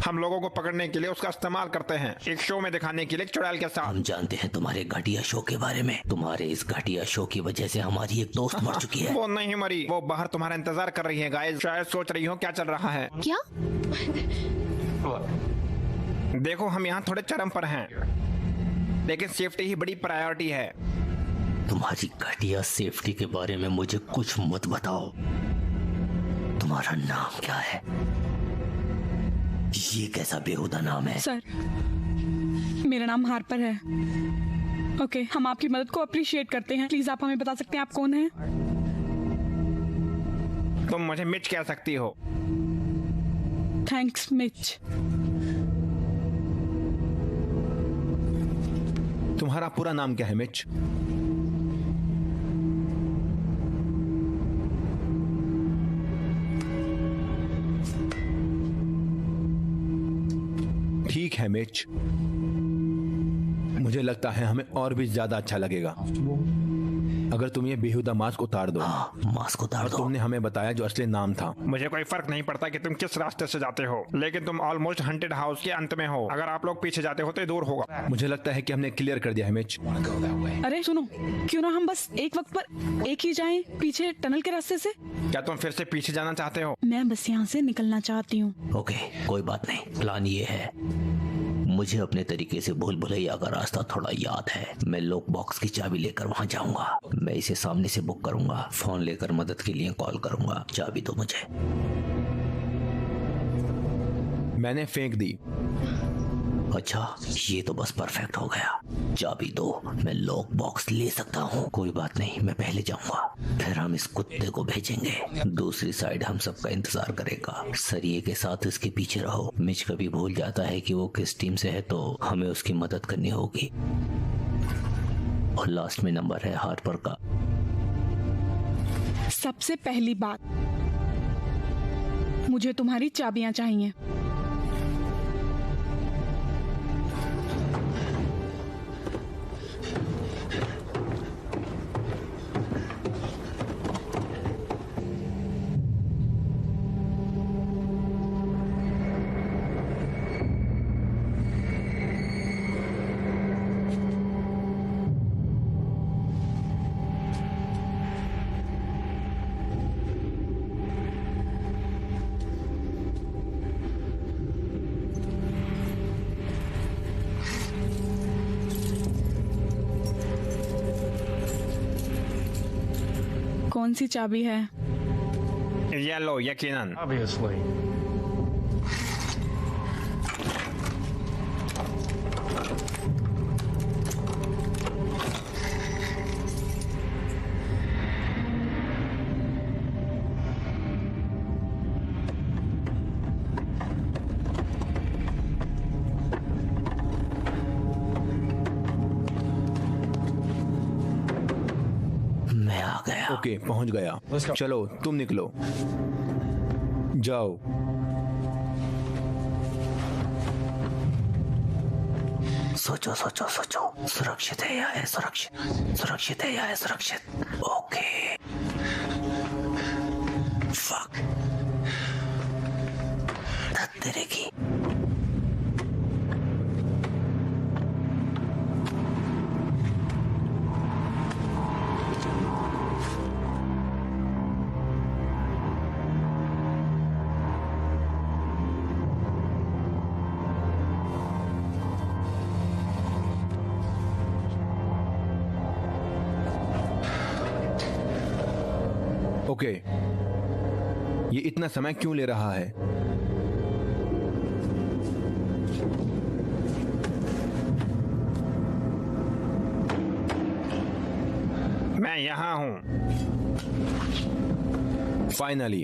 हम लोगों को पकड़ने के लिए उसका इस्तेमाल करते हैं, एक शो में दिखाने के लिए चुड़ैल के साथ। हम जानते हैं तुम्हारे घटिया शो के बारे में। तुम्हारे इस घटिया शो की वजह से हमारी एक दोस्त मर चुकी है। वो नहीं मरी, वो बाहर तुम्हारा इंतजार कर रही है गाइस। शायद सोच रही हो क्या चल रहा है। क्या? देखो, हम यहाँ थोड़े चरम पर हैं, लेकिन सेफ्टी ही बड़ी प्रायोरिटी है। तुम्हारी घटिया सेफ्टी के बारे में मुझे कुछ मत बताओ। तुम्हारा नाम क्या है? ये कैसा बेहुदा नाम है? सर, मेरा नाम हार्पर है। ओके, हम आपकी मदद को अप्रिशिएट करते हैं। प्लीज आप हमें बता सकते हैं आप कौन हैं? तुम मुझे मिच कह सकती हो। Thanks Mitch. तुम्हारा पूरा नाम क्या है मिच? ठीक है मिच, मुझे लगता है हमें और भी ज्यादा अच्छा लगेगा अगर तुम ये बेहुदा मास्क उतार दो। हाँ, मास्क उतार दो। तुमने हमें बताया जो असली नाम था। मुझे कोई फर्क नहीं पड़ता कि तुम किस रास्ते से जाते हो, लेकिन तुम ऑलमोस्ट हंटेड हाउस के अंत में हो। अगर आप लोग पीछे जाते हो तो दूर होगा। मुझे लगता है कि हमने क्लियर कर दिया है मिच। अरे सुनो, क्यों ना हम बस एक वक्त पर एक ही जाएं पीछे टनल के रास्ते से? क्या तुम फिर से पीछे जाना चाहते हो? मैं बस यहाँ से निकलना चाहती हूँ। ओके, कोई बात नहीं। प्लान ये है, मुझे अपने तरीके से भूल भुलैया का रास्ता थोड़ा याद है। मैं लॉक बॉक्स की चाबी लेकर वहाँ जाऊंगा। मैं इसे सामने से बुक करूंगा, फोन लेकर मदद के लिए कॉल करूंगा। चाबी दो मुझे। मैंने फेंक दी। अच्छा, ये तो बस परफेक्ट हो गया। चाबी दो, मैं लॉक बॉक्स ले सकता हूँ। कोई बात नहीं, मैं पहले जाऊंगा, फिर हम इस कुत्ते को भेजेंगे। दूसरी साइड हम सबका इंतजार करेगा। सरिये के साथ इसके पीछे रहो। मिच कभी भूल जाता है कि वो किस टीम से है, तो हमें उसकी मदद करनी होगी। और लास्ट में नंबर है हार्पर का। सबसे पहली बात, मुझे तुम्हारी चाबियां चाहिए। कौन सी चाबी है? येलो, यकीनन। मैं आ गया। ओके, पहुंच गया। चलो तुम निकलो, जाओ। सोचो सोचो सोचो, सुरक्षित है या है सुरक्षित, सुरक्षित है या है सुरक्षित। ओके, फक, धत तेरे की। ओके, ये इतना समय क्यों ले रहा है? मैं यहाँ हूँ। फाइनली।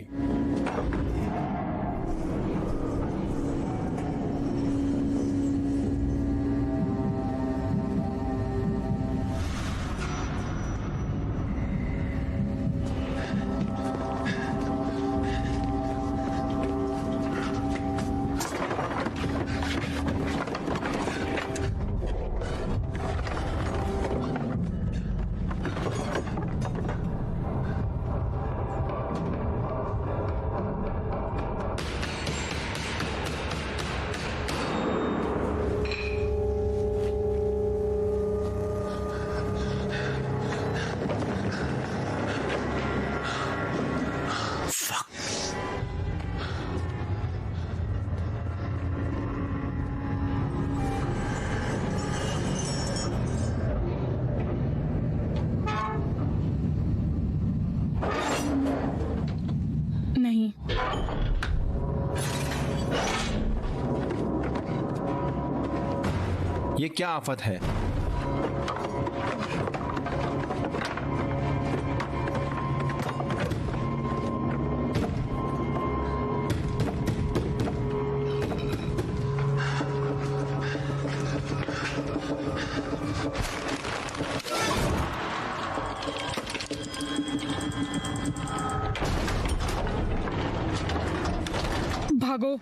नहीं, ये क्या आफत है? भागो।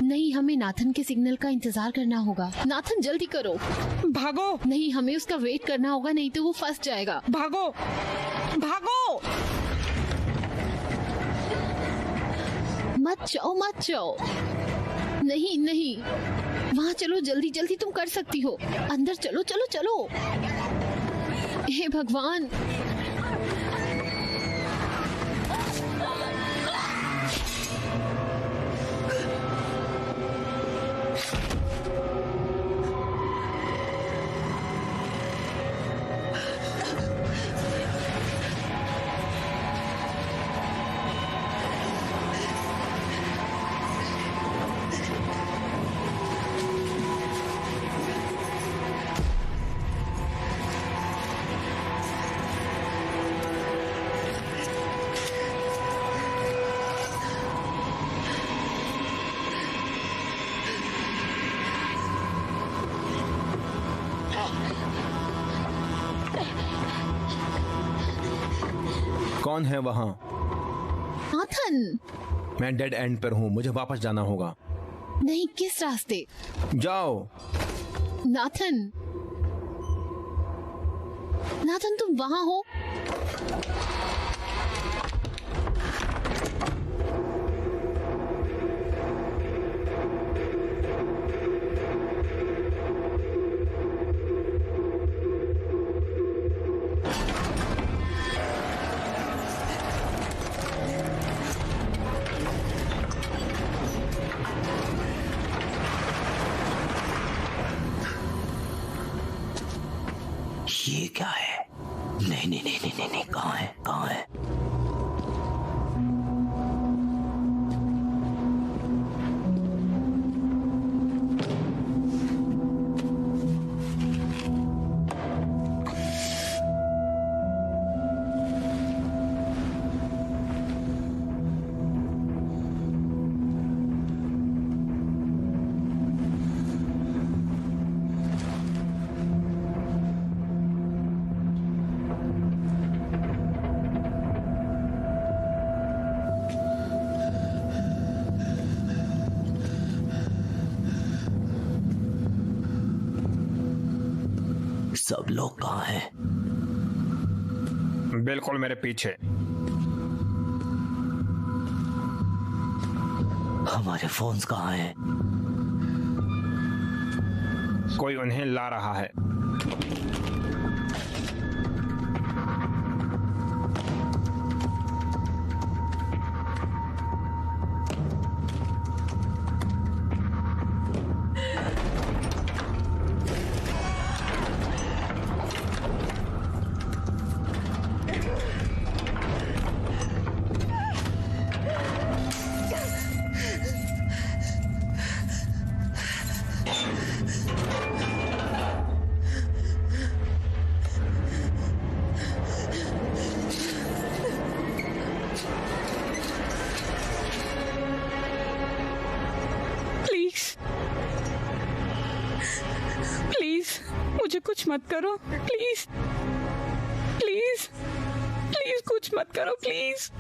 नहीं, हमें नाथन के सिग्नल का इंतजार करना होगा। नाथन जल्दी करो। भागो। नहीं, हमें उसका वेट करना होगा, नहीं तो वो फंस जाएगा। भागो भागो। मत जाओ, मत जाओ। नहीं नहीं, वहाँ चलो, जल्दी जल्दी, तुम कर सकती हो। अंदर चलो चलो चलो। हे भगवान। कौन है वहाँ? नाथन। मैं डेड एंड पर हूँ, मुझे वापस जाना होगा। नहीं, किस रास्ते? जाओ। नाथन, नाथन तुम वहाँ हो? ये क्या है? नहीं नहीं नहीं नहीं नहीं, नहीं। कहाँ है, कहाँ है? सब लोग कहाँ हैं? बिल्कुल मेरे पीछे। हमारे फोन्स कहाँ हैं? कोई उन्हें ला रहा है। मुझे कुछ मत करो प्लीज, प्लीज, प्लीज कुछ मत करो प्लीज।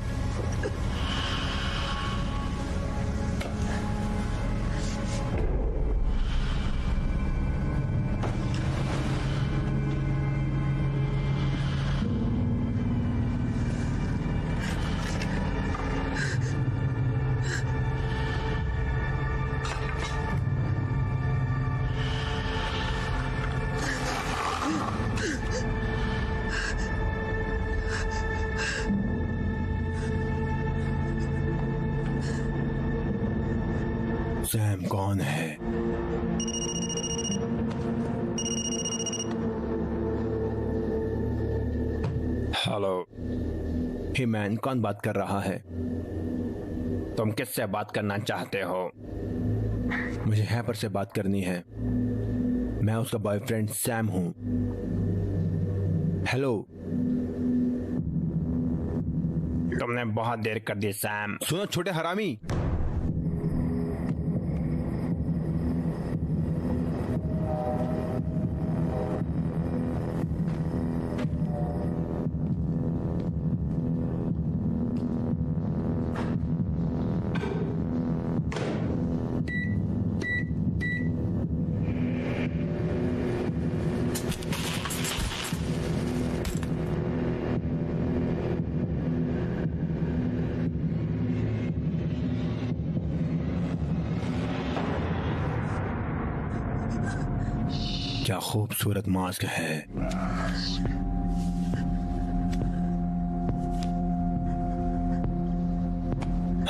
सैम कौन है? हेलो। हे मैन, कौन बात कर रहा है? तुम किससे बात करना चाहते हो? मुझे हैपर से बात करनी है। मैं उसका बॉयफ्रेंड सैम हूँ। हेलो। तुमने बहुत देर कर दी सैम। सुनो छोटे हरामी, क्या खूबसूरत मास्क है।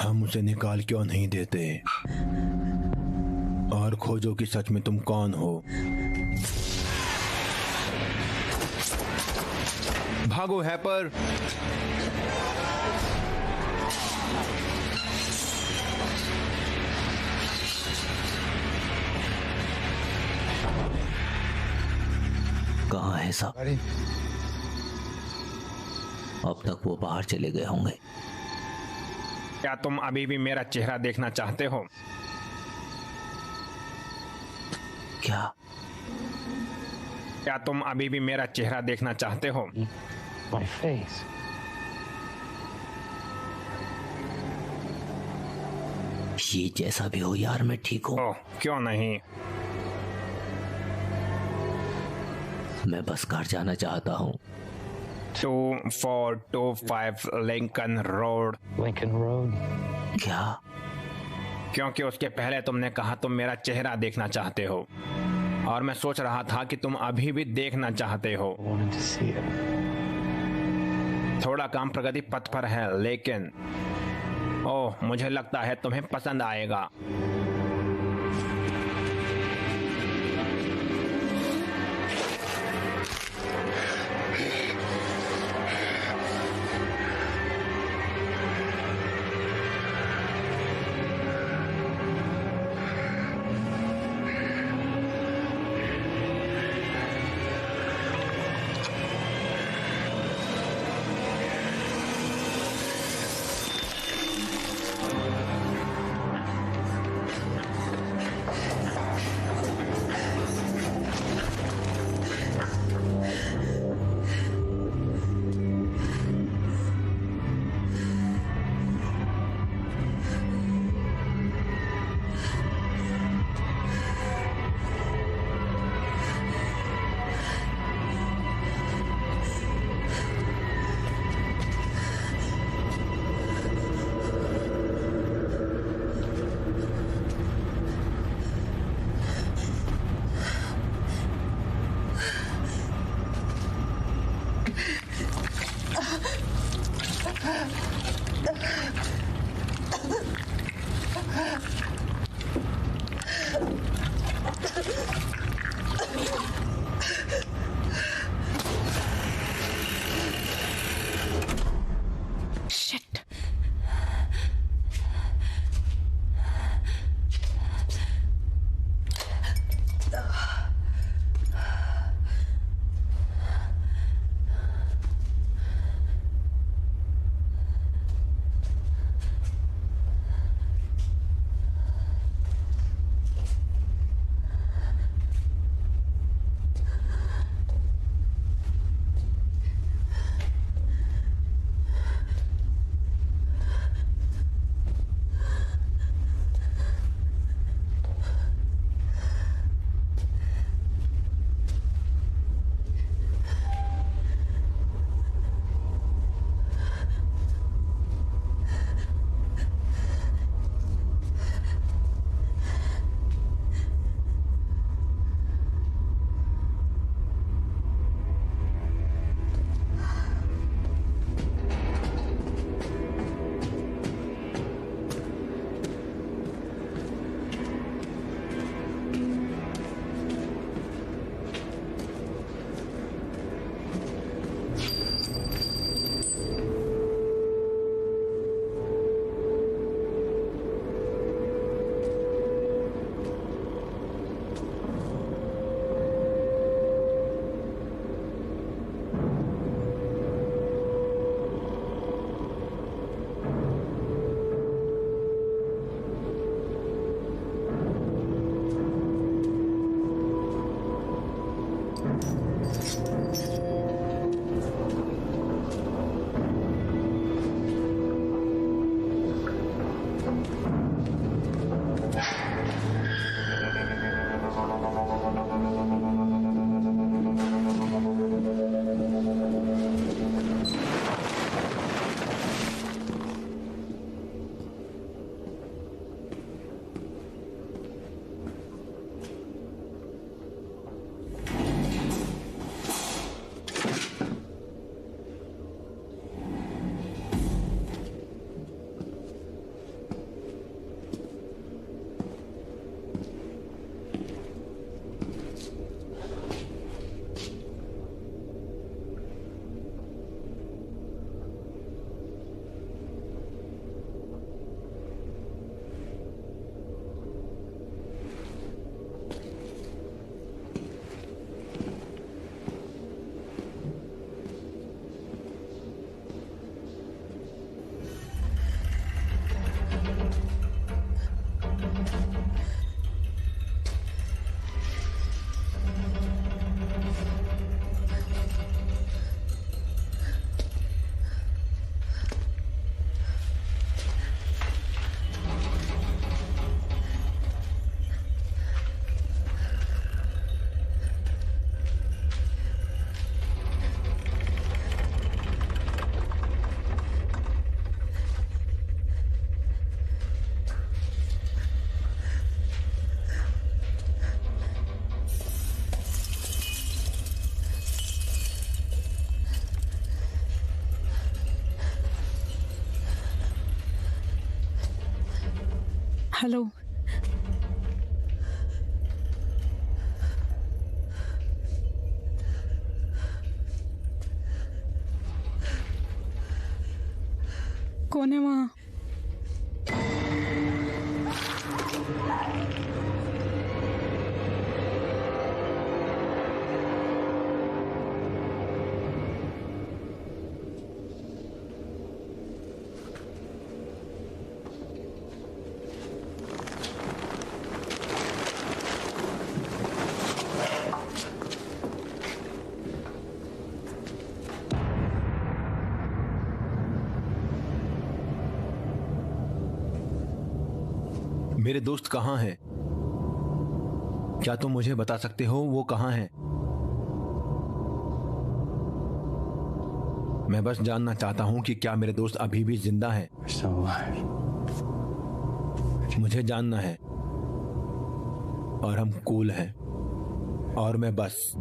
हम उसे निकाल क्यों नहीं देते और खोजो कि सच में तुम कौन हो। भागो हैपर। कहाँ है सब? अब तक वो बाहर चले गए होंगे। क्या तुम अभी भी मेरा चेहरा देखना चाहते हो? क्या? क्या तुम अभी भी मेरा चेहरा देखना चाहते हो? ये जैसा भी हो यार, मैं ठीक हूँ। ओह, क्यों नहीं? मैं बस घर जाना चाहता हूँ। 2425 लिंकन रोड। क्या? क्योंकि उसके पहले तुमने कहा तुम मेरा चेहरा देखना चाहते हो, और मैं सोच रहा था कि तुम अभी भी देखना चाहते हो। थोड़ा काम प्रगति पथ पर है, लेकिन ओह, मुझे लगता है तुम्हें पसंद आएगा। हेलो। कौन है वहाँ? मेरे दोस्त कहाँ हैं? क्या तुम मुझे बता सकते हो वो कहाँ हैं? मैं बस जानना चाहता हूँ कि क्या मेरे दोस्त अभी भी जिंदा हैं? मुझे जानना है। और हम कूल हैं। और मैं बस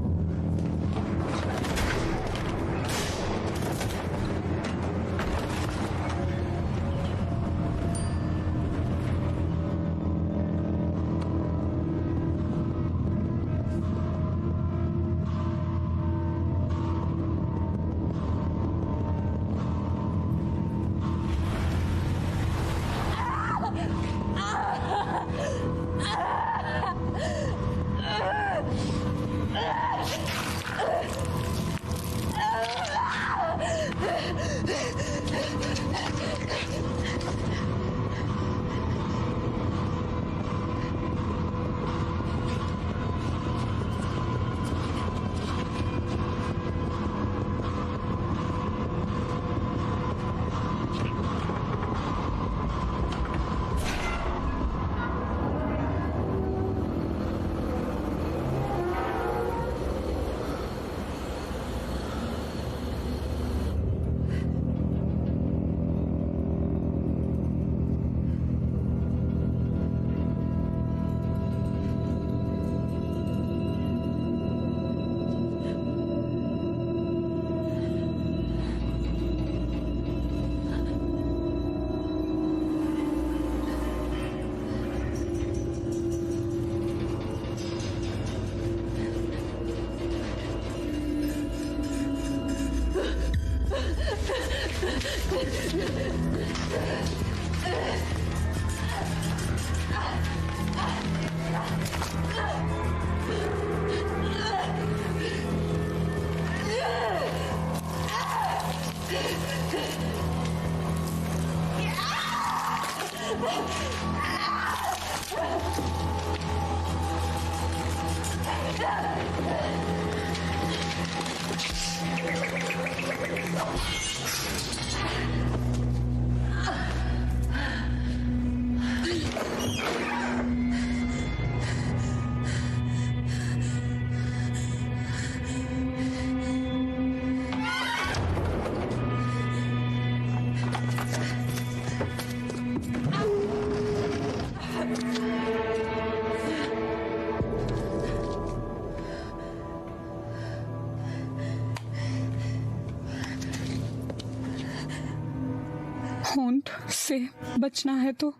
होंठ से बचना है तो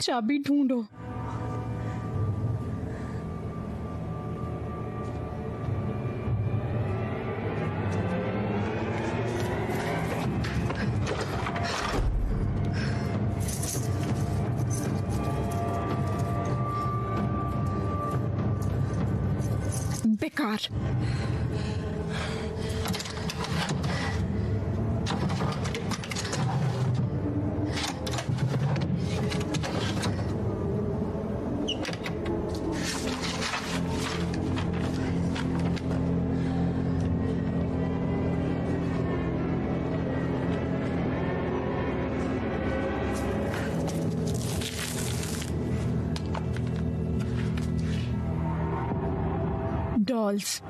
चाबी ढूंढो। बेकार। डॉल्स।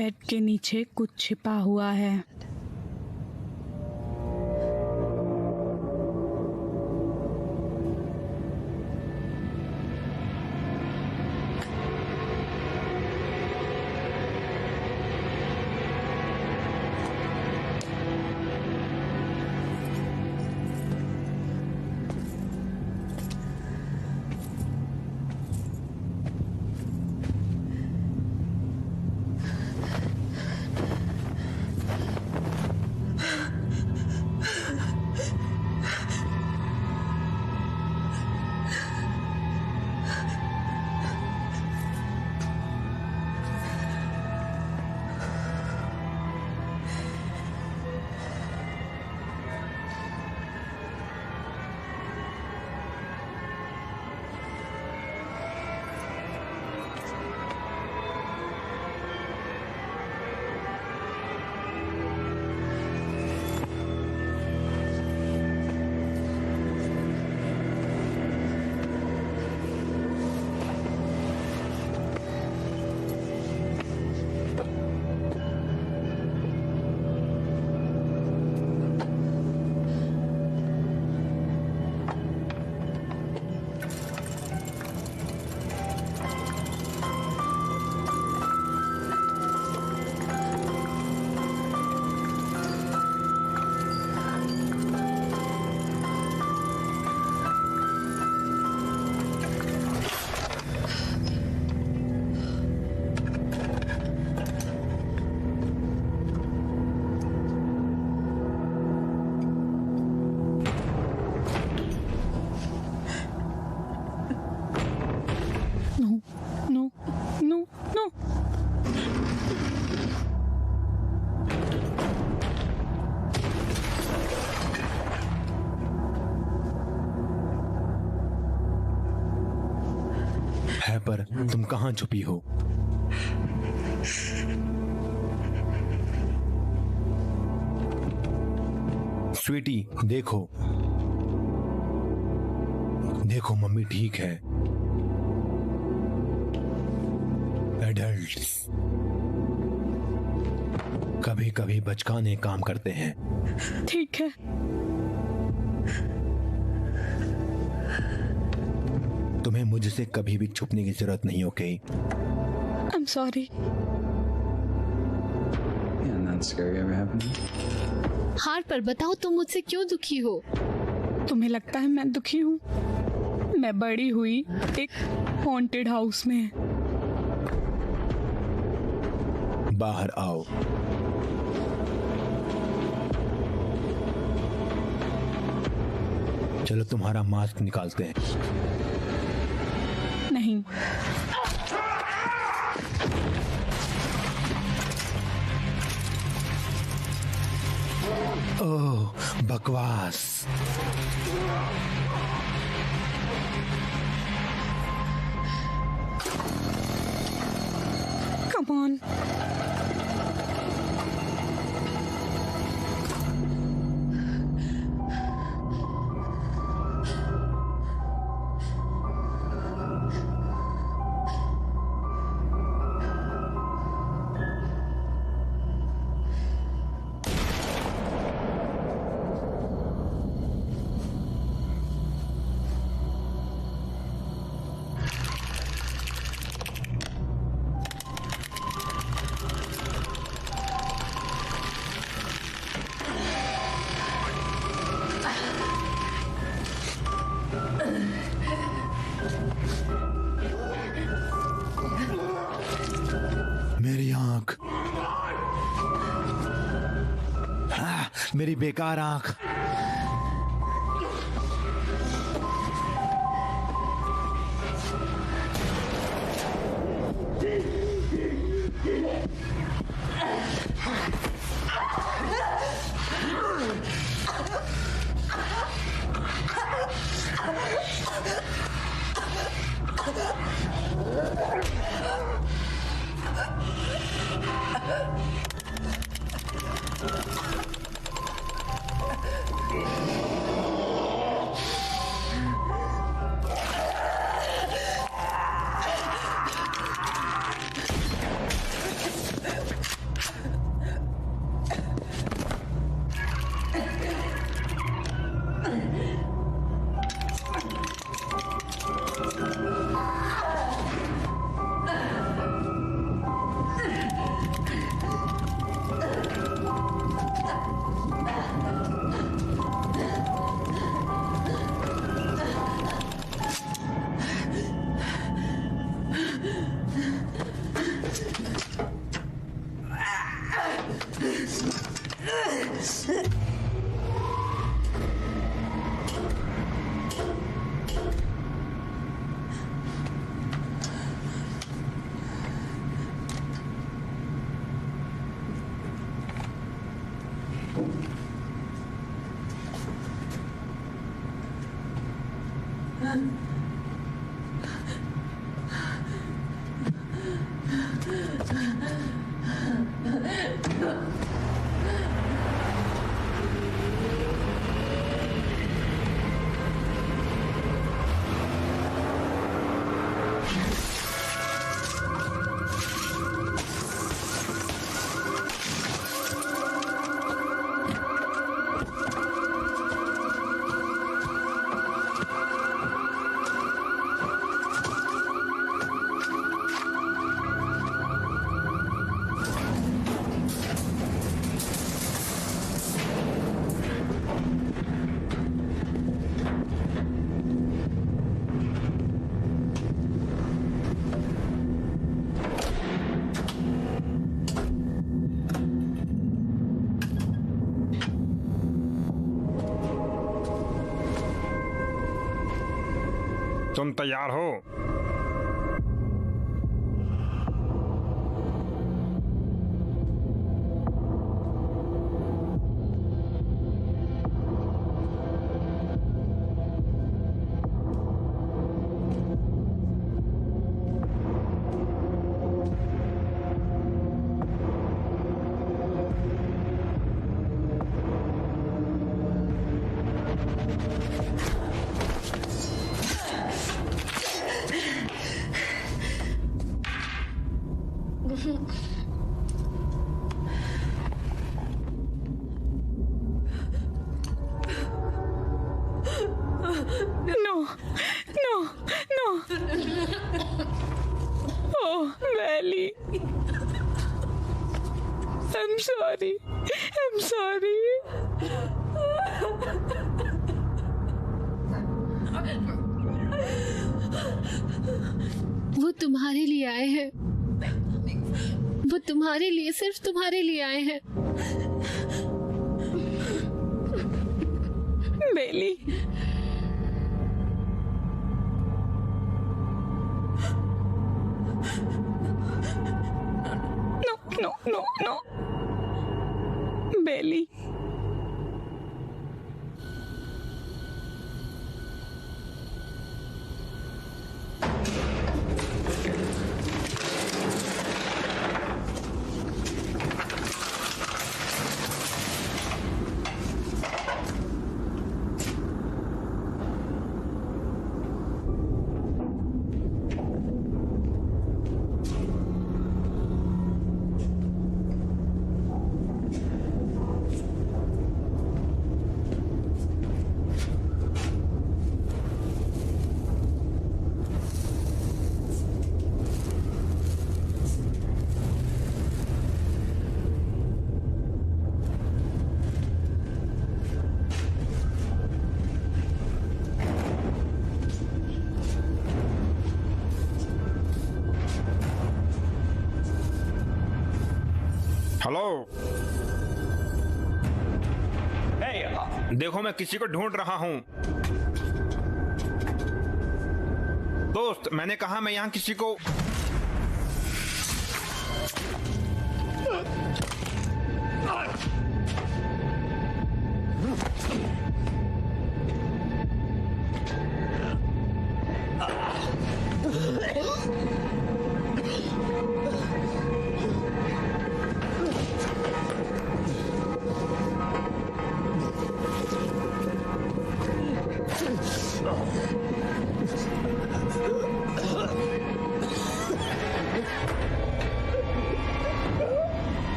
बेड के नीचे कुछ छिपा हुआ है। है पर तुम कहाँ छुपी हो? स्वीटी, देखो देखो, मम्मी ठीक है। एडल्ट्स कभी कभी बचकाने काम करते हैं। ठीक है। तुम्हें मुझसे कभी भी छुपने की जरूरत नहीं, ओके? I'm sorry. हार्पर, बताओ तुम मुझसे क्यों दुखी हो? तुम्हें लगता है मैं दुखी हूँ? मैं बड़ी हुई एक हॉन्टेड हाउस में। बाहर आओ। चलो तुम्हारा मास्क निकालते हैं। नहीं। ओह, बकवास। Come on. मेरी आंख, मेरी बेकार आंख। तुम तैयार हो? No, no, no. Oh, Valley. I'm sorry. I'm sorry. वो तुम्हारे लिए आए हैं। वो तुम्हारे लिए, सिर्फ तुम्हारे लिए आए हैं। बेली, no, no, no. Belly. Hello. देखो मैं किसी को ढूंढ रहा हूँ। दोस्त, मैंने कहा मैं यहाँ किसी को।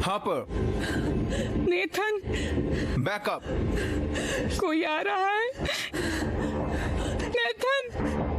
Hopper, Nathan, backup. कोई आ रहा है। Nathan,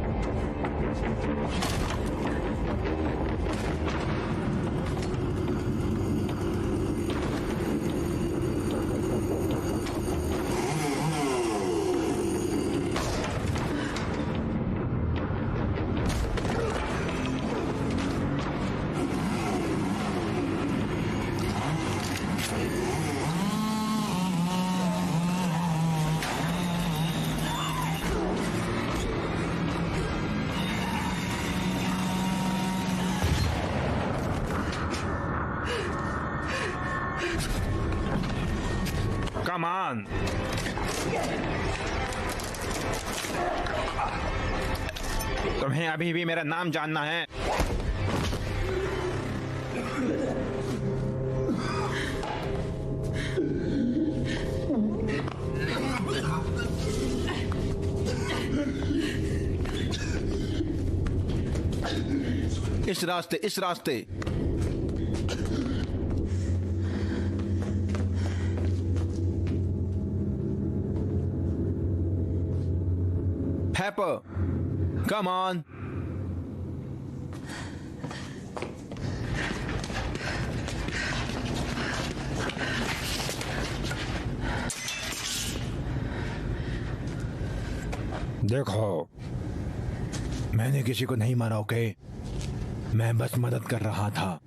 come on. तुम्हें अभी भी मेरा नाम जानना है? इस रास्ते, इस रास्ते। Pepper, come on. देखो, मैंने किसी को नहीं मारा, ओके? मैं बस मदद कर रहा था।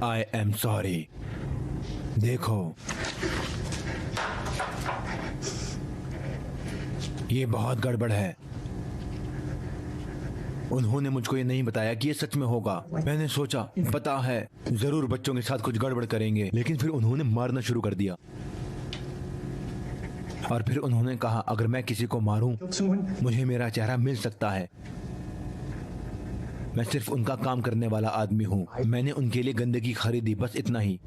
I am sorry. देखो, ये बहुत गड़बड़ है। उन्होंने मुझको ये नहीं बताया कि ये सच में होगा। मैंने सोचा, पता है जरूर बच्चों के साथ कुछ गड़बड़ करेंगे, लेकिन फिर उन्होंने मारना शुरू कर दिया। और फिर उन्होंने कहा अगर मैं किसी को मारूं मुझे मेरा चेहरा मिल सकता है। मैं सिर्फ उनका काम करने वाला आदमी हूं। मैंने उनके लिए गंदगी खरीदी, बस इतना ही।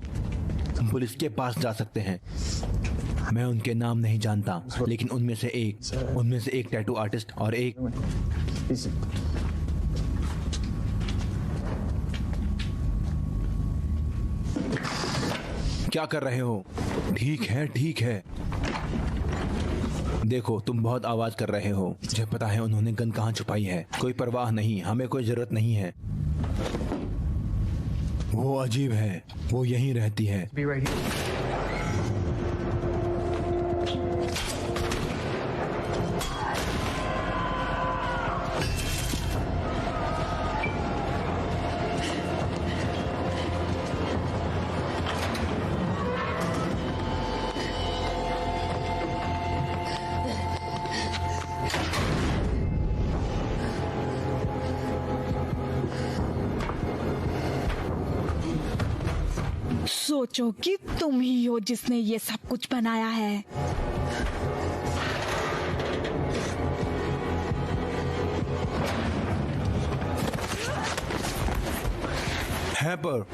हम पुलिस के पास जा सकते हैं। मैं उनके नाम नहीं जानता, लेकिन उनमें से एक टैटू आर्टिस्ट और एक क्या कर रहे हो? ठीक है, ठीक है। देखो, तुम बहुत आवाज कर रहे हो। मुझे पता है उन्होंने गन कहाँ छुपाई है। कोई परवाह नहीं, हमें कोई जरूरत नहीं है। वो अजीब है, वो यहीं रहती है। सोचो कि तुम ही हो जिसने ये सब कुछ बनाया है। हैपर,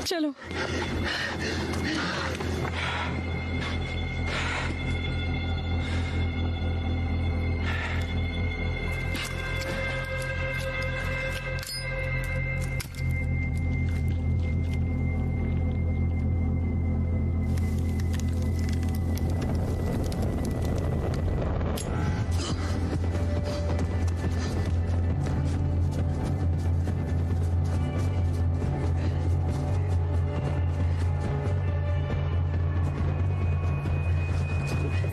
चलो।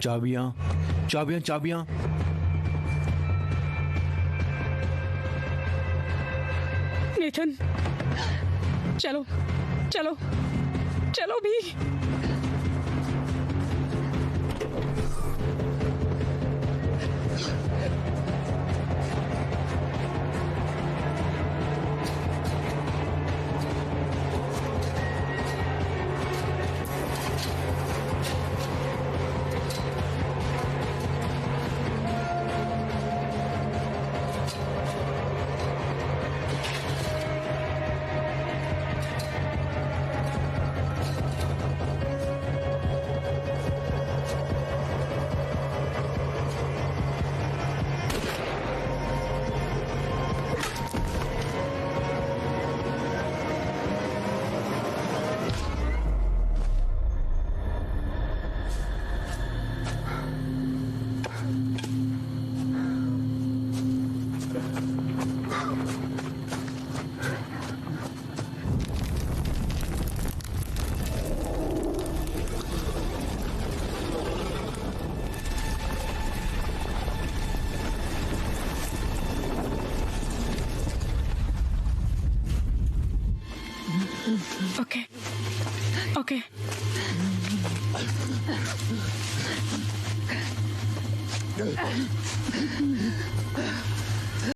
चाबियां, चाबियां, चाबियां। नेथन, चलो चलो चलो भी। Okay okay